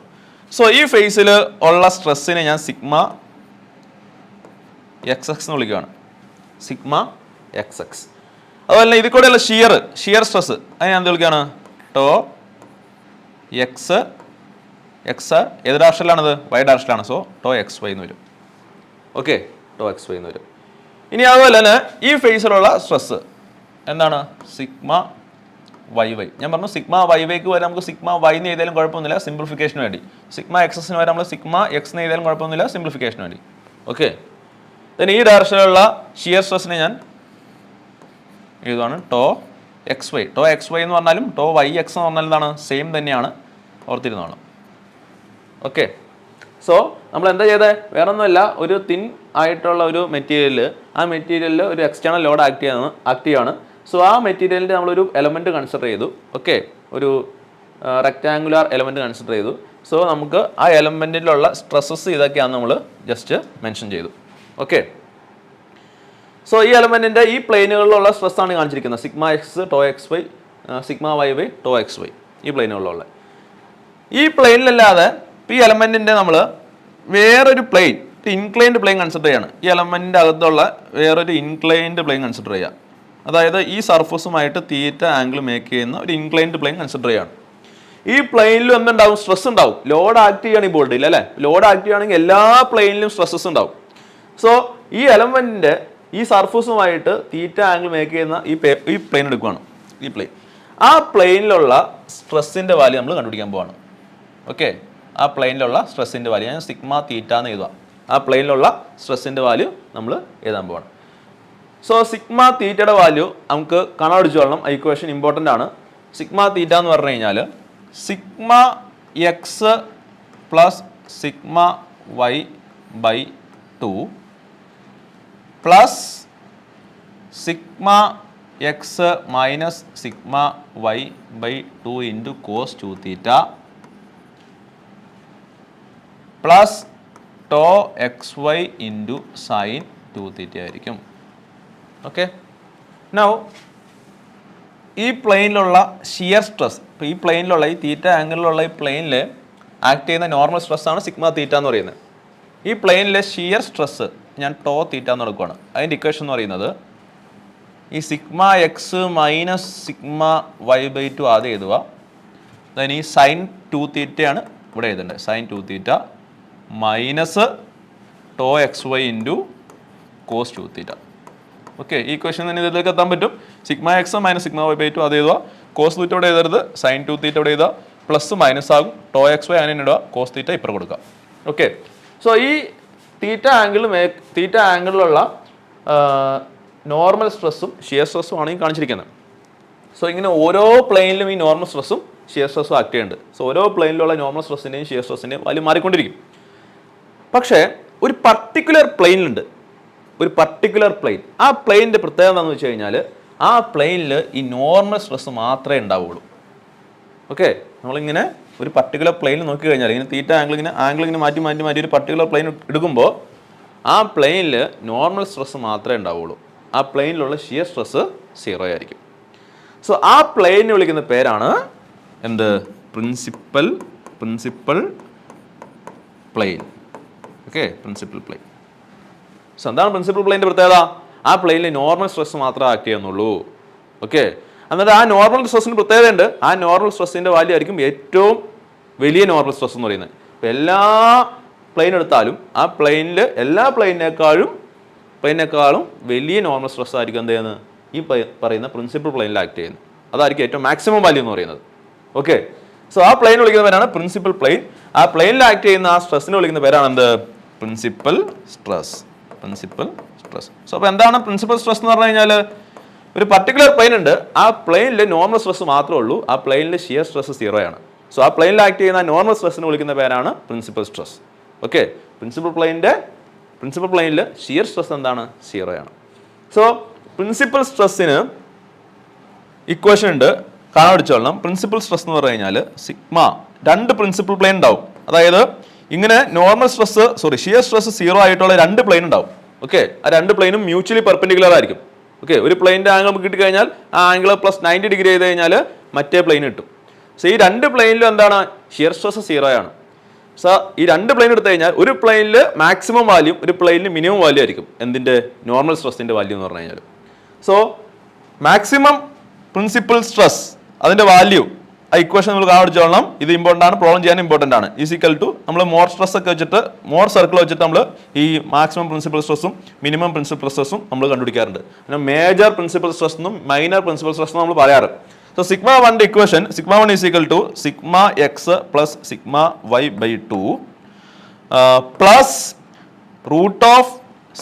സോ ഈ ഫേസിൽ ഉള്ള സ്ട്രെസ്സിനെ ഞാൻ സിഗ്മ എക്സ് എക്സ് എന്ന് വിളിക്കുകയാണ്. Sigma X X. അതുപോലെ ഇതിൽ കൂടെയുള്ള ഷിയർ സ്ട്രെസ് അതിനെ ഞാൻ എന്ത് വിളിക്കുകയാണ്, ടോ എക്സ് എക്സ്. ഏത് ഡയറക്ഷനിലാണത്, വൈ ഡയറക്ഷനിലാണ്. സോ ടോ എക്സ് വൈ എന്ന് വരും. ഓക്കെ, ടോ എക്സ് വൈ എന്ന് വരും. ഇനി അതുപോലെ തന്നെ ഈ ഫേസിലുള്ള സ്ട്രെസ് എന്താണ്, സിഗ്മ വൈ വൈ. ഞാൻ പറഞ്ഞു സിഗ്മ വൈ വൈക്ക് വരെ നമുക്ക് സിഗ്മ വൈ എന്ന് എഴുതിയാലും കുഴപ്പമൊന്നുമില്ല, സിംപ്ലിഫിക്കേഷന് വേണ്ടി. സിഗ്മ എക്സസിന് വരെ നമ്മൾ സിഗ്മ എക്സ് എന്ന് എഴുതിയാലും കുഴപ്പമൊന്നുമില്ല, സിംപ്ലിഫിക്കേഷന് വേണ്ടി. ഓക്കെ, ദെൻ ഈ ഡയറക്ഷനിലുള്ള ഷിയർ സ്ട്രെസ്സിനെ ഞാൻ എഴുതുവാണ് tau X Y. Tau X Y എന്ന് പറഞ്ഞാലും ടോ വൈ എക്സ് എന്ന് പറഞ്ഞാലും എന്താണ്, സെയിം തന്നെയാണ്, ഓർത്തിരുന്നതാണ്. ഓക്കെ, സോ നമ്മൾ എന്താ ചെയ്തത്, വേറെ ഒന്നുമല്ല, ഒരു തിൻ ആയിട്ടുള്ള ഒരു മെറ്റീരിയൽ, ആ മെറ്റീരിയലിൽ ഒരു എക്സ്റ്റേണൽ ലോഡ് ആക്ട് ചെയ്യാണ്. സോ ആ മെറ്റീരിയലിൻ്റെ നമ്മളൊരു എലമെൻറ്റ് കൺസിഡർ ചെയ്തു. ഓക്കെ, ഒരു റെക്റ്റാങ്കുലാർ എലമെൻറ്റ് കൺസിഡർ ചെയ്തു. സോ നമുക്ക് ആ എലമെൻറ്റിലുള്ള സ്ട്രെസ്സസ് ഇതൊക്കെയാണ് നമ്മൾ ജസ്റ്റ് മെൻഷൻ ചെയ്തു. ഓക്കെ, സോ ഈ എലമെൻറ്റിൻ്റെ ഈ പ്ലെയിനുകളിലുള്ള സ്ട്രെസ്സാണ് കാണിച്ചിരിക്കുന്നത്. Sigma X tau X Y, sigma Y Y tau X Y, ഈ പ്ലെയിനുകളിലുള്ള. ഈ പ്ലെയിനിലല്ലാതെ ഈ എലമെൻറ്റിൻ്റെ നമ്മൾ വേറൊരു പ്ലെയിൻ, ഇൻക്ലൈൻഡ് പ്ലെയിൻ കൺസിഡർ ചെയ്യാണ്. ഈ എലമെൻറ്റിൻ്റെ അകത്തുള്ള വേറൊരു ഇൻക്ലൈൻഡ് പ്ലെയിൻ കൺസിഡർ ചെയ്യുക. അതായത് ഈ സർഫസുമായിട്ട് തീറ്റ ആംഗിൾ മേക്ക് ചെയ്യുന്ന ഒരു ഇൻക്ലൈൻഡ് പ്ലെയിൻ കൺസിഡർ ചെയ്യാണ്. ഈ പ്ലെയിനിലും എന്തുണ്ടാവും, സ്ട്രെസ് ഉണ്ടാവും. ലോഡ് ആക്ട് ചെയ്യാണ് ഈ ബോർഡിൽ അല്ലേ. ലോഡ് ആക്ട് ചെയ്യുകയാണെങ്കിൽ എല്ലാ പ്ലെയിനിലും സ്ട്രെസ്സസ് ഉണ്ടാവും. സോ ഈ എലമെൻറ്റിൻ്റെ ഈ സർഫസുമായിട്ട് തീറ്റ ആംഗിൾ മേക്ക് ചെയ്യുന്ന ഈ പ്ലെയിൻ എടുക്കുകയാണ്. ഈ പ്ലെയിൻ, ആ പ്ലെയിനിലുള്ള സ്ട്രെസ്സിൻ്റെ വാല്യൂ നമ്മൾ കണ്ടുപിടിക്കാൻ പോവാണ്. ഓക്കെ, ആ പ്ലെയിനിലുള്ള സ്ട്രെസ്സിൻ്റെ വാല്യൂ ഞാൻ സിഗ്മ തീറ്റ എന്ന് എഴുതുക. ആ പ്ലെയിനിലുള്ള സ്ട്രെസ്സിൻ്റെ വാല്യൂ നമ്മൾ എഴുതാൻ പോവാണ്. സോ സിഗ്മ തീറ്റയുടെ വാല്യൂ നമുക്ക് കണടിച്ചു കൊള്ളണം. ഇക്വേഷൻ ഇമ്പോർട്ടൻ്റ് ആണ്. സിഗ്മ തീറ്റ എന്ന് പറഞ്ഞു കഴിഞ്ഞാൽ sigma X plus sigma Y by 2 plus sigma X minus sigma Y by 2 into cos 2 theta plus tau X Y into sine 2 theta ആയിരിക്കും. ഓക്കെ, നൗ ഈ പ്ലെയിനിലുള്ള ഷിയർ സ്ട്രെസ്, ഇപ്പോൾ ഈ പ്ലെയിനിലുള്ള ഈ തീറ്റ ആംഗിളിലുള്ള ഈ പ്ലെയിനിൽ ആക്ട് ചെയ്യുന്ന നോർമൽ സ്ട്രെസ്സാണ് സിഗ്മ തീറ്റ എന്ന് പറയുന്നത്. ഈ പ്ലെയിനിലെ ഷിയർ സ്ട്രെസ് ഞാൻ ടോ തീറ്റ എന്ന് എടുക്കുകയാണ്. അതിൻ്റെ ഇക്വേഷൻ എന്ന് പറയുന്നത് ഈ sigma X minus sigma Y by two ആദ്യം എഴുതുക. ദെൻ ഈ സൈൻ 2 തീറ്റയാണ് ഇവിടെ എഴുതേണ്ടത്. Sine 2 theta minus tau X Y into cos 2 theta. Okay, ഈ ക്വസ്റ്റ്യൻ തന്നെ ഇതിലേക്ക് എത്താൻ പറ്റും. Sigma X minus sigma Y by two അത് എഴുതുക. കോസ് തീറ്റ ഇവിടെ എഴുതരുത്, സൈൻ 2 തീറ്റ ഇവിടെ എഴുതുക. പ്ലസ് മൈനസ് ആകും, ടോ എക്സ് വൈ അങ്ങനെ ഇടുക, കോസ് തീറ്റ ഇപ്പുറം കൊടുക്കുക. ഓക്കെ, സോ ഈ തീറ്റ ആംഗിളിലുള്ള നോർമൽ സ്ട്രെസ്സും ഷിയർ സ്ട്രെസ്സും ആണ് ഈ കാണിച്ചിരിക്കുന്നത്. സോ ഇങ്ങനെ ഓരോ പ്ലെയിനിലും ഈ നോർമൽ സ്ട്രെസ്സും ഷിയർ സ്ട്രെസ്സും ആക്ട് ചെയ്യുന്നുണ്ട്. സോ ഓരോ പ്ലെയിനിലുള്ള നോർമൽ സ്ട്രെസ്സിൻ്റെയും ഷിയർ സ്ട്രെസ്സിൻ്റെയും വാല്യൂ മാറിക്കൊണ്ടിരിക്കും. പക്ഷേ ഒരു പർട്ടിക്കുലർ പ്ലെയിനിലുണ്ട്, ഒരു പർട്ടിക്കുലർ പ്ലെയിൻ. ആ പ്ലെയിനിൻ്റെ പ്രത്യേകത എന്താണെന്ന് വെച്ച് കഴിഞ്ഞാൽ ആ പ്ലെയിനിൽ ഈ നോർമൽ സ്ട്രെസ് മാത്രമേ ഉണ്ടാവുകയുള്ളൂ. ഓക്കെ, നമ്മളിങ്ങനെ ഒരു പർട്ടിക്കുലർ പ്ലെയിനിൽ നോക്കി കഴിഞ്ഞാൽ ഇങ്ങനെ തീറ്റ ആംഗിൾ ഇങ്ങനെ മാറ്റി ഒരു പർട്ടിക്കുലർ പ്ലെയിൻ എടുക്കുമ്പോൾ ആ പ്ലെയിനിൽ നോർമൽ സ്ട്രെസ് മാത്രമേ ഉണ്ടാവുകയുള്ളൂ. ആ പ്ലെയിനിലുള്ള ഷിയർ സ്ട്രെസ് 0 ആയിരിക്കും. സോ ആ പ്ലെയിനെ വിളിക്കുന്ന പേരാണ് എന്ത്? Principal plane. Okay, principal plain. So എന്താണ് പ്രിൻസിപ്പൽ പ്ലെയിൻ്റെ പ്രത്യേകത? ആ പ്ലെയിനിൽ നോർമൽ സ്ട്രെസ് മാത്രമേ ആക്ട് ചെയ്യുന്നുള്ളൂ. ഓക്കെ, എന്നിട്ട് ആ നോർമൽ സ്ട്രെസ്സിന് പ്രത്യേകത ഉണ്ട്. ആ നോർമൽ സ്ട്രെസ്സിൻ്റെ വാല്യൂ ആയിരിക്കും ഏറ്റവും വലിയ നോർമൽ സ്ട്രെസ് എന്ന് പറയുന്നത്. അപ്പോൾ എല്ലാ പ്ലെയിൻ എടുത്താലും ആ പ്ലെയിനിൽ എല്ലാ പ്ലെയിനേക്കാളും വലിയ നോർമൽ സ്ട്രെസ് ആയിരിക്കും എന്ത് ചെയ്യുന്നത്? ഈ പറയുന്ന പ്രിൻസിപ്പൽ പ്ലെയിനിൽ ആക്ട് ചെയ്യുന്നത്. അതായിരിക്കും ഏറ്റവും മാക്സിമം വാല്യൂ എന്ന് പറയുന്നത്. ഓക്കെ, സോ ആ പ്ലെയിൻ വിളിക്കുന്ന പേരാണ് പ്രിൻസിപ്പൽ പ്ലെയിൻ. ആ പ്ലെയിനിൽ ആക്ട് ചെയ്യുന്ന ആ സ്ട്രെസ്സിനെ വിളിക്കുന്ന പേരാണ് എന്ത്? Principal stress. സോ അപ്പോൾ എന്താണ് പ്രിൻസിപ്പൽ സ്ട്രെസ് എന്ന് പറഞ്ഞു കഴിഞ്ഞാൽ ഒരു പർട്ടിക്കുലർ പ്ലെയിൻ ഉണ്ട്, ആ പ്ലെയിനിൽ നോർമൽ സ്ട്രെസ് മാത്രമേ ഉള്ളൂ, ആ പ്ലെയിനിൽ ഷിയർ സ്ട്രെസ് 0 ആണ്. സോ ആ പ്ലെയിനിൽ ആക്ട് ചെയ്യുന്ന നോർമൽ സ്ട്രെസ്സിനെ വിളിക്കുന്ന പേരാണ് പ്രിൻസിപ്പൽ സ്ട്രെസ്. ഓക്കെ, പ്രിൻസിപ്പൽ പ്ലെയിനിൽ ഷിയർ സ്ട്രെസ് എന്താണ്? 0 ആണ്. സോ പ്രിൻസിപ്പൽ സ്ട്രെസ്സിന് ഇക്വേഷൻ ഉണ്ട്, കാണാൻ പഠിച്ചോളണം. പ്രിൻസിപ്പൽ സ്ട്രെസ് എന്ന് പറഞ്ഞു കഴിഞ്ഞാൽ സിഗ്മ, രണ്ട് പ്രിൻസിപ്പൽ പ്ലെയിൻ ഉണ്ടാവും. അതായത് ഇങ്ങനെ നോർമൽ സ്ട്രെസ് ഷിയർ സ്ട്രെസ് 0 ആയിട്ടുള്ള രണ്ട് പ്ലെയിൻ ഉണ്ടാവും. ഓക്കെ, ആ രണ്ട് പ്ലെയിനും മ്യൂച്വലി പെർപെൻഡിക്കുലർ ആയിരിക്കും. ഓക്കെ, ഒരു പ്ലെയിൻ്റെ ആംഗിൾ നമുക്ക് കിട്ടിക്കഴിഞ്ഞാൽ ആ ആംഗിൾ പ്ലസ് 90 ഡിഗ്രി ചെയ്ത് കഴിഞ്ഞാൽ മറ്റേ പ്ലെയിൻ കിട്ടും. സോ ഈ രണ്ട് പ്ലെയിനിലും എന്താണ്? ഷിയർ സ്ട്രെസ് 0 ആണ്. സോ ഈ രണ്ട് പ്ലെയിൻ എടുത്തു കഴിഞ്ഞാൽ ഒരു പ്ലെയിനിൽ മാക്സിമം വാല്യൂ, ഒരു പ്ലെയിനിൽ മിനിമം വാല്യൂ ആയിരിക്കും എന്തിൻ്റെ? നോർമൽ സ്ട്രെസ്സിൻ്റെ വാല്യൂ എന്ന് പറഞ്ഞു കഴിഞ്ഞാൽ. സോ മാക്സിമം പ്രിൻസിപ്പൽ സ്ട്രെസ് അതിൻ്റെ വാല്യൂ ആ ഇക്വേഷൻ നമ്മൾ കാണിച്ചോളണം. ഇത് ഇമ്പോർട്ടൻ്റ് ആണ്, പ്രോബ്ലം ചെയ്യാൻ ഇമ്പോർട്ടൻ്റ് ആണ്. ഈസിക്കൽ ടു നമ്മൾ മോർ സ്ട്രെസ് ഒക്കെ വെച്ചിട്ട് മോർ സർക്കിൾ വെച്ചിട്ട് നമ്മൾ ഈ മാക്സിമം പ്രിൻസിപ്പൽ സ്ട്രെസ്സും മിനിമം പ്രിൻസിപ്പൽ സ്ട്രെസ്സും നമ്മൾ കണ്ടുപിടിക്കാറുണ്ട്. പിന്നെ മേജർ പ്രിൻസിപ്പൽ സ്ട്രെസ് എന്നും മൈനർ പ്രിൻസിപ്പൽ സ്ട്രെസ് എന്നും നമ്മൾ പറയാറ്. So sigma 1 equation sigma 1 equal to sigma X plus sigma Y by 2 plus root of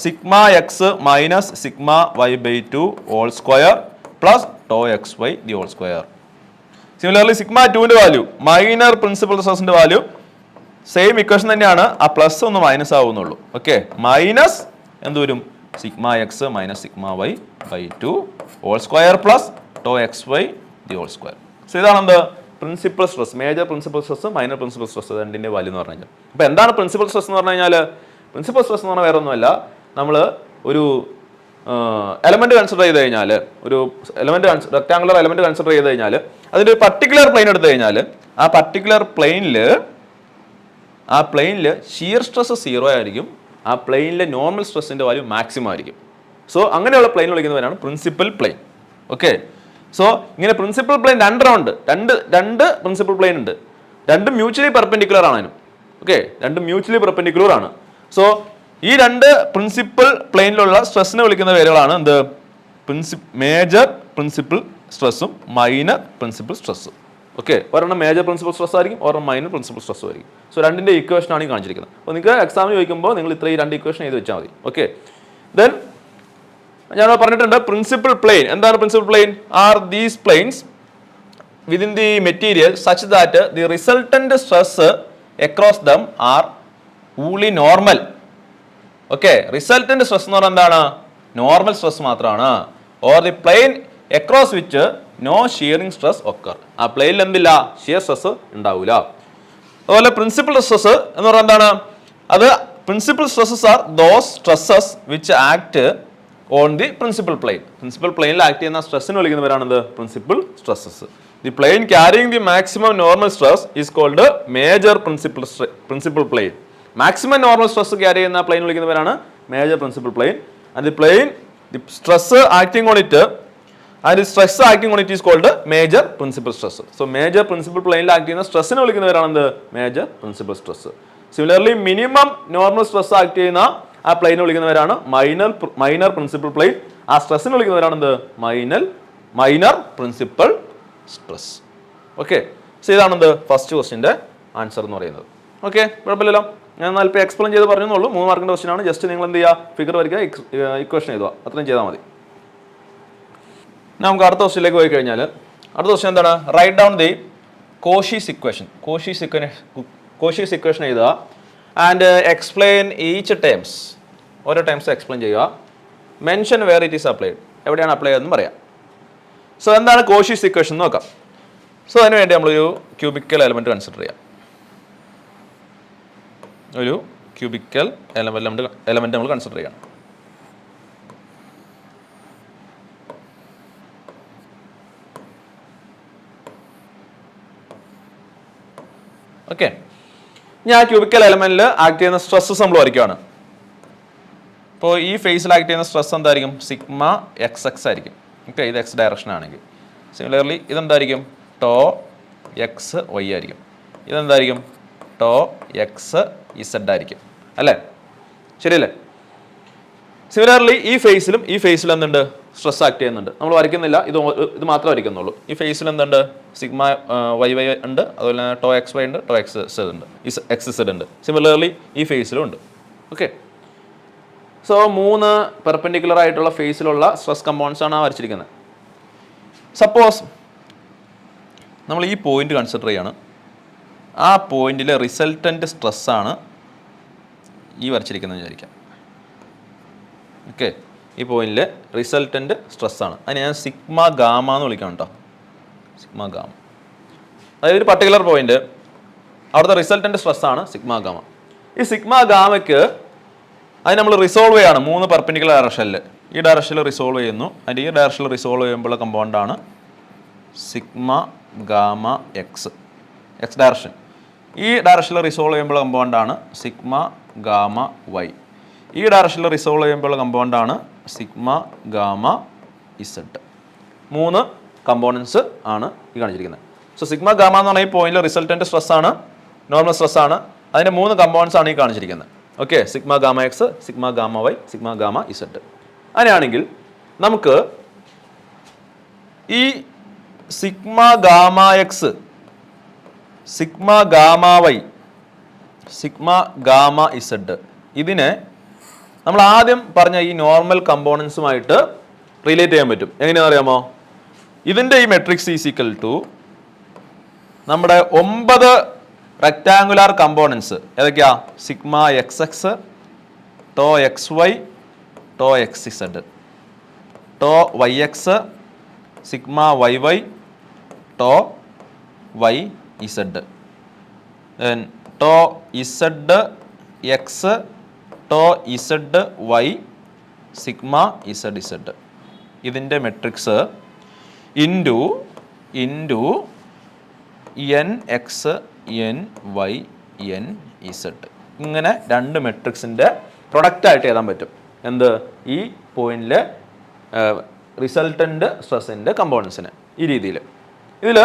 sigma X minus sigma Y by 2 whole square plus tau X Y the whole square. Similarly sigma 2ന്റെ value, minor principal സ്ട്രെസ്സിന്റെ value same equation തന്നെയാണ്, ആ plus ഒന്ന് minus ആവുന്നുള്ളൂ. Okay, minus എന്ത് വരും? Sigma X minus sigma Y by 2 whole square plus tau X Y the whole square. So ഇതാണ് എന്ത്? Principal stress, major principal stress, minor principal stress രണ്ടിന്റെ value എന്ന് പറഞ്ഞു കഴിഞ്ഞാൽ. അപ്പോൾ എന്താണ് പ്രിൻസിപ്പൽ സ്ട്രെസ് എന്ന് പറഞ്ഞു കഴിഞ്ഞാൽ? പ്രിൻസിപ്പൽ സ്ട്രെസ് എന്ന് പറഞ്ഞാൽ വേറെ ഒന്നുമല്ല, നമ്മൾ ഒരു എലമെന്റ് കൺസിഡർ ചെയ്ത് കഴിഞ്ഞാൽ, ഒരു റെക്ടാങ്കുലർ എലമെന്റ് കൺസിഡർ ചെയ്ത് കഴിഞ്ഞാൽ അതിൻ്റെ ഒരു പർട്ടിക്കുലർ പ്ലെയിൻ എടുത്തു കഴിഞ്ഞാൽ ആ പർട്ടിക്കുലർ പ്ലെയിനിൽ ഷിയർ സ്ട്രെസ് 0 ആയിരിക്കും, ആ പ്ലെയിനിലെ നോർമൽ സ്ട്രെസ്സിൻ്റെ വാല്യൂ മാക്സിമം ആയിരിക്കും. സോ അങ്ങനെയുള്ള പ്ലെയിൻ വിളിക്കുന്നവരാണ് പ്രിൻസിപ്പൽ പ്ലെയിൻ. ഓക്കെ, സോ ഇങ്ങനെ പ്രിൻസിപ്പൽ പ്ലെയിൻ രണ്ട് പ്രിൻസിപ്പൽ പ്ലെയിൻ ഉണ്ട്, രണ്ടും മ്യൂച്വലി പെർപെൻഡിക്കുലർ ആണ്. ഓക്കെ, രണ്ടും മ്യൂച്വലി പെർപെൻഡിക്കുലർ ആണ്. സോ ഈ രണ്ട് പ്രിൻസിപ്പൽ പ്ലെയിനിലുള്ള സ്ട്രെസ്സിനെ വിളിക്കുന്ന പേരുകളാണ് എന്ത്? മേജർ പ്രിൻസിപ്പൽ സ്ട്രെസ്സും മൈനർ പ്രിൻസിപ്പൽ സ്ട്രെസ്സും. ഓക്കെ, ഒരെണ്ണം മേജർ പ്രിൻസിപ്പൽ സ്ട്രെസ് ആയിരിക്കും, ഒരെണ്ണം മൈനർ പ്രിൻസിപ്പൽ സ്ട്രെസ് ആയിരിക്കും. സോ രണ്ടിൻ്റെ ഇക്വേഷൻ ആണ് ഈ കാണിച്ചിരിക്കുന്നത്. അപ്പോൾ നിങ്ങൾക്ക് എക്സാമിന് ചോദിക്കുമ്പോൾ നിങ്ങൾ ഈ രണ്ട് ഇക്വേഷൻ എഴുതി വെച്ചാൽ മതി. ഓക്കെ, ദെൻ ഞാൻ പറഞ്ഞിട്ടുണ്ട് പ്രിൻസിപ്പൽ പ്ലെയിൻ. എന്താണ് principal plane? Are these planes within the material such that the resultant stress across them are wholly normal. Okay, resultant stress എന്ന് പറഞ്ഞാൽ എന്താണ്? നോർമൽ സ്ട്രെസ് മാത്രമാണ്. Or the plane across which no shearing stress occur. ആ പ്ലെയിനിൽ എന്തില്ല? Shear stress ഉണ്ടാവില്ല. അതുപോലെ principal stress എന്ന് പറഞ്ഞാൽ എന്താണ്? അത് principal stresses are those stresses which act on the principal plane. Principal പ്ലെയിനിൽ ആക്ട് ചെയ്യുന്ന സ്ട്രെസ്സിന് വിളിക്കുന്നവരാണെന്ത്? Principal stresses. The plane carrying the maximum normal stress is called major principal plane. Maximum normal stress carry ചെയ്യുന്ന plane വിളിക്കുന്നവരാണ് major principal plane. And the plane the stress acting on it and stress acting on it is called major principal stress. So major principal പ്ലെയിനിൽ act ചെയ്യുന്ന സ്ട്രെസ്സിനെ വിളിക്കുന്നവരാണ് എന്ത്? Major principal stress. Similarly minimum normal stress act ചെയ്യുന്ന ആ പ്ലെയിനെ വിളിക്കുന്നവരാണ് minor principal plain. ആ സ്ട്രെസ്സിനെ വിളിക്കുന്നവരാണ് എന്ത്? Minor principal stress. Okay, so ഇതാണ് എന്ത് first ക്വസ്റ്റിന്റെ answer എന്ന് പറയുന്നത്. ഓക്കെ, കുഴപ്പമില്ലല്ലോ. ഞാൻ അല്പം എക്സ്പ്ലെയിൻ ചെയ്ത് പറഞ്ഞെന്നുള്ളൂ. 3 മാർക്കിന്റെ ക്വസ്റ്റൻ ആണ്. ജസ്റ്റ് നിങ്ങൾ എന്ത് ചെയ്യുക, ഫിഗർ വരയ്ക്കുക, ഇക്വേഷൻ എഴുതുക, അത്രയും ചെയ്താൽ മതി. നമുക്ക് അടുത്ത ക്വസ്റ്റിലേക്ക് പോയി കഴിഞ്ഞാൽ അടുത്ത ക്വസ്റ്റൻ എന്താണ്? Write down the Cauchy's equation. Cauchy's equation എഴുതുക ആൻഡ് എക്സ്പ്ലെയിൻ ഈച്ച് ടേംസ്. ഓരോ ടേംസ് എക്സ്പ്ലെയിൻ ചെയ്യുക. Mention where it is applied, എവിടെയാണ് അപ്ലൈ ചെയ്തതെന്ന് പറയാം. സോ എന്താണ് കോഷീസ് ഇക്വേഷൻ എന്ന് നോക്കാം. സോ അതിനുവേണ്ടി നമ്മളൊരു ക്യൂബിക്കൽ എലമെന്റ് കൺസിഡർ ചെയ്യാം. ഒരു ക്യൂബിക്കൽ എലമെന്റ് നമ്മൾ കൺസിഡർ ചെയ്യണം. ഓക്കെ, ഞാൻ ക്യൂബിക്കൽ എലമെന്റിൽ ആക്ട് ചെയ്യുന്ന സ്ട്രെസ്സസ് നമ്മൾ വരയ്ക്കുകയാണ്. ഇപ്പോൾ ഈ ഫേസിൽ ആക്ട് ചെയ്യുന്ന സ്ട്രെസ് എന്തായിരിക്കും? സിഗ്മ എക്സ് എക്സ് ആയിരിക്കും. ഓക്കെ, ഇത് എക്സ് ഡയറക്ഷൻ ആണെങ്കിൽ. സിമിലർലി ഇതെന്തായിരിക്കും? ടോ എക്സ് വൈ ആയിരിക്കും. ഇതെന്തായിരിക്കും? ടോ എക്സ് ഇസഡ് ആയിരിക്കും, അല്ലേ? ശരിയല്ലേ? സിമിലർലി ഈ ഫേസിലും എന്തുണ്ട്? സ്ട്രെസ് ആക്ട് ചെയ്യുന്നുണ്ട്. നമ്മൾ വരയ്ക്കുന്നില്ല, ഇത് മാത്രമേ വരയ്ക്കുന്നുള്ളൂ. ഈ ഫേസിൽ എന്തുണ്ട്? സിഗ്മ വൈ ഉണ്ട്, അതുപോലെ തന്നെ ടോ എക്സ് വൈ ഉണ്ട്, ടോ എക്സ് സെഡ് ഉണ്ട്, എക്സ് സെഡ് ഉണ്ട്. സിമിലർലി ഈ ഫേസിലും ഉണ്ട്. ഓക്കെ, സോ 3 പെർപെൻഡിക്കുലർ ആയിട്ടുള്ള ഫേസിലുള്ള സ്ട്രെസ് കമ്പൗണ്ട്സ് ആണ് വരച്ചിരിക്കുന്നത്. സപ്പോസ് നമ്മൾ ഈ പോയിന്റ് കൺസിഡർ ചെയ്യാണ്. ആ പോയിന്റിലെ റിസൾട്ടൻ്റ് സ്ട്രെസ്സാണ് ഈ വരച്ചിരിക്കുന്നത് വിചാരിക്കാം. ഓക്കെ, ഈ പോയിന്റിലെ റിസൾട്ടൻ്റ് സ്ട്രെസ്സാണ്. അതിന് ഞാൻ സിഗ്മ ഗാമ എന്ന് വിളിക്കാം കേട്ടോ. സിഗ്മ ഗാമ, അതായത് ഒരു പർട്ടിക്കുലർ പോയിന്റ്, അവിടുത്തെ റിസൾട്ടൻ്റ് സ്ട്രെസ്സാണ് സിഗ്മ ഗാമ. ഈ സിഗ്മ ഗാമയ്ക്ക് അത് നമ്മൾ റിസോൾവ് ചെയ്യാണ് 3 പെർപെൻഡിക്കുലർ ഡയറക്ഷനിൽ. ഈ ഡയറക്ഷനിൽ റിസോൾവ് ചെയ്യുന്നു. അതിൻ്റെ ഈ ഡയറക്ഷനിൽ റിസോൾവ് ചെയ്യുമ്പോൾ കമ്പൗണ്ടാണ് സിഗ്മ ഗാമ എക്സ് ഡയറക്ഷൻ. ഈ ഡയറക്ഷനിൽ റിസോൾവ് ചെയ്യുമ്പോൾ കമ്പൗണ്ടാണ് സിഗ്മ ഗാമ വൈ. ഈ ഡയറക്ഷനിൽ റിസോൾവ് ചെയ്യുമ്പോൾ കമ്പൗണ്ടാണ് സിഗ്മ ഗാമ ഇസഡ്. 3 കമ്പോണൻസ് ആണ് ഈ കാണിച്ചിരിക്കുന്നത്. സോ സിഗ്മ ഗാമ എന്ന് പറഞ്ഞാൽ ഈ പോയിന്റിൽ റിസൾട്ടൻ്റ് സ്ട്രെസ് ആണ്, നോർമൽ സ്ട്രെസ് ആണ്. അതിൻ്റെ 3 കമ്പോണൻസ് ആണ് ഈ കാണിച്ചിരിക്കുന്നത്. Okay, sigma gamma X, sigma gamma Y, sigma gamma Z. അങ്ങനെയാണെങ്കിൽ നമുക്ക് ഈ sigma gamma X, sigma gamma Y, sigma gamma Z ഇതിനെ നമ്മൾ ആദ്യം പറഞ്ഞ ഈ നോർമൽ കമ്പോണൻസുമായിട്ട് റിലേറ്റ് ചെയ്യാൻ പറ്റും. എങ്ങനെയാണെന്ന് അറിയാമോ? ഇതിൻ്റെ ഈ മെട്രിക്സ് ഈസ് ഈക്വൽ ടു നമ്മുടെ 9 റെക്ടാങ്കുലാർ കമ്പോണൻസ്. ഏതൊക്കെയാ? Sigma X X, tau X Y, tau X Z, tau Y X, sigma Y Y, tau Y Z, tau Z X, tau Z Y, sigma Z Z. ഇതിൻ്റെ matrix into N X N Y N Z. ഇങ്ങനെ 2 മെട്രിക്സിൻ്റെ പ്രൊഡക്റ്റായിട്ട് എഴുതാൻ പറ്റും. എന്ത്? ഈ പോയിന്റിലെ resultant സ്ട്രെസ്സിൻ്റെ കമ്പോണൻസിന് ഈ രീതിയിൽ. ഇതിൽ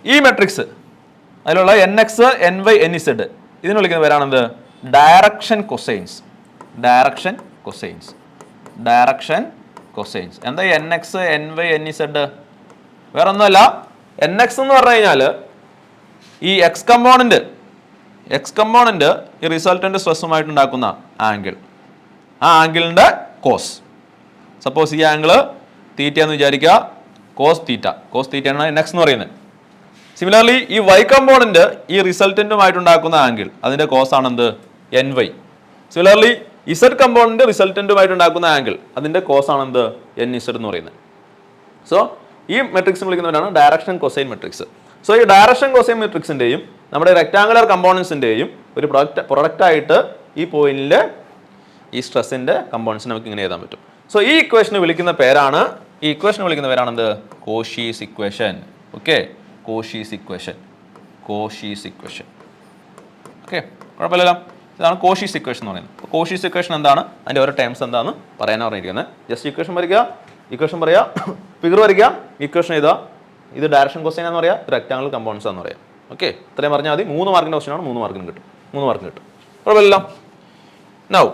ഈ മെട്രിക്സ് അതിലുള്ള N X N Y N Z ഇതിന് വിളിക്കുന്ന പേരാണെന്ത്? Direction cosines. എന്താ N X N Y N Z? വേറെ ഒന്നുമല്ല, എൻ എക്സ് എന്ന് പറഞ്ഞു കഴിഞ്ഞാൽ ഈ എക്സ് കമ്പോണന്റ് ഈ റിസൾട്ടൻ്റ് സ്ട്രെസ്സുമായിട്ട് ഉണ്ടാക്കുന്ന ആംഗിൾ, ആ ആംഗിളിൻ്റെ കോസ്. സപ്പോസ് ഈ ആംഗിള് തീറ്റ എന്ന് വിചാരിക്കുക, കോസ് തീറ്റയാണ് എൻ എക്സ് എന്ന് പറയുന്നത്. സിമിലർലി ഈ വൈ കമ്പോണന്റ് ഈ റിസൾട്ടൻറ്റുമായിട്ട് ഉണ്ടാക്കുന്ന ആംഗിൾ, അതിൻ്റെ കോസ് ആണെന്ത്? N Y. Similarly Z component റിസൾട്ടൻറ്റുമായിട്ട് ഉണ്ടാക്കുന്ന ആംഗിൾ, അതിൻ്റെ കോസ് ആണെന്ത്? എൻ ഇസഡ് എന്ന് പറയുന്നത്. സോ ഈ മെട്രിക്സ് വിളിക്കുന്നവരാണ് ഡയറക്ഷൻ കൊസൈൻ മെട്രിക്സ്. സോ ഈ ഡയറക്ഷൻ കൊസൈൻ മെട്രിക്സിൻ്റെയും നമ്മുടെ റെക്ടാങ്കുലർ കമ്പോണൻസിൻ്റെയും ഒരു പ്രൊഡക്റ്റായിട്ട് ഈ പോയിന്റിലെ ഈ സ്ട്രെസ്സിൻ്റെ കമ്പോണൻസിന് നമുക്ക് ഇങ്ങനെ എഴുതാൻ പറ്റും. സോ ഈ ഇക്വേഷനെ വിളിക്കുന്ന പേരാണ് എന്ത്? Cauchy's equation. Okay, Cauchy's equation. Okay, കുഴപ്പമില്ലല്ലോ. ഇതാണ് കോഷീസ് ഇക്വേഷൻ എന്ന് പറയുന്നത്. കോഷീസ് ഇക്വേഷൻ എന്താണ്, അതിൻ്റെ ഓരോ ടേംസ് എന്താണെന്ന് പറയാനാണ് പറഞ്ഞിരിക്കുന്നത്. ജസ്റ്റ് ഇക്വേഷൻ വരയ്ക്കുക, ഇക്വേഷൻ പറയുക, ഫിഗർ വരയ്ക്കുക, ഇക്വേഷൻ എഴുതുക. ഇത് ഡയറക്ഷൻ ക്വസ്റ്റ്യൻ എന്ന് പറയാം, റെക്ടാംഗിൾ കമ്പൗണ്ട്സ് എന്ന് പറയാം. ഓക്കെ, ഇത്രയും പറഞ്ഞാൽ മതി. 3 മാർക്കിൻ്റെ ക്വസ്റ്റ്യൻ ആണ്, 3 മാർക്കിന് കിട്ടും. 3 മാർക്കിന് കിട്ടും. കുഴപ്പമില്ല. നൗ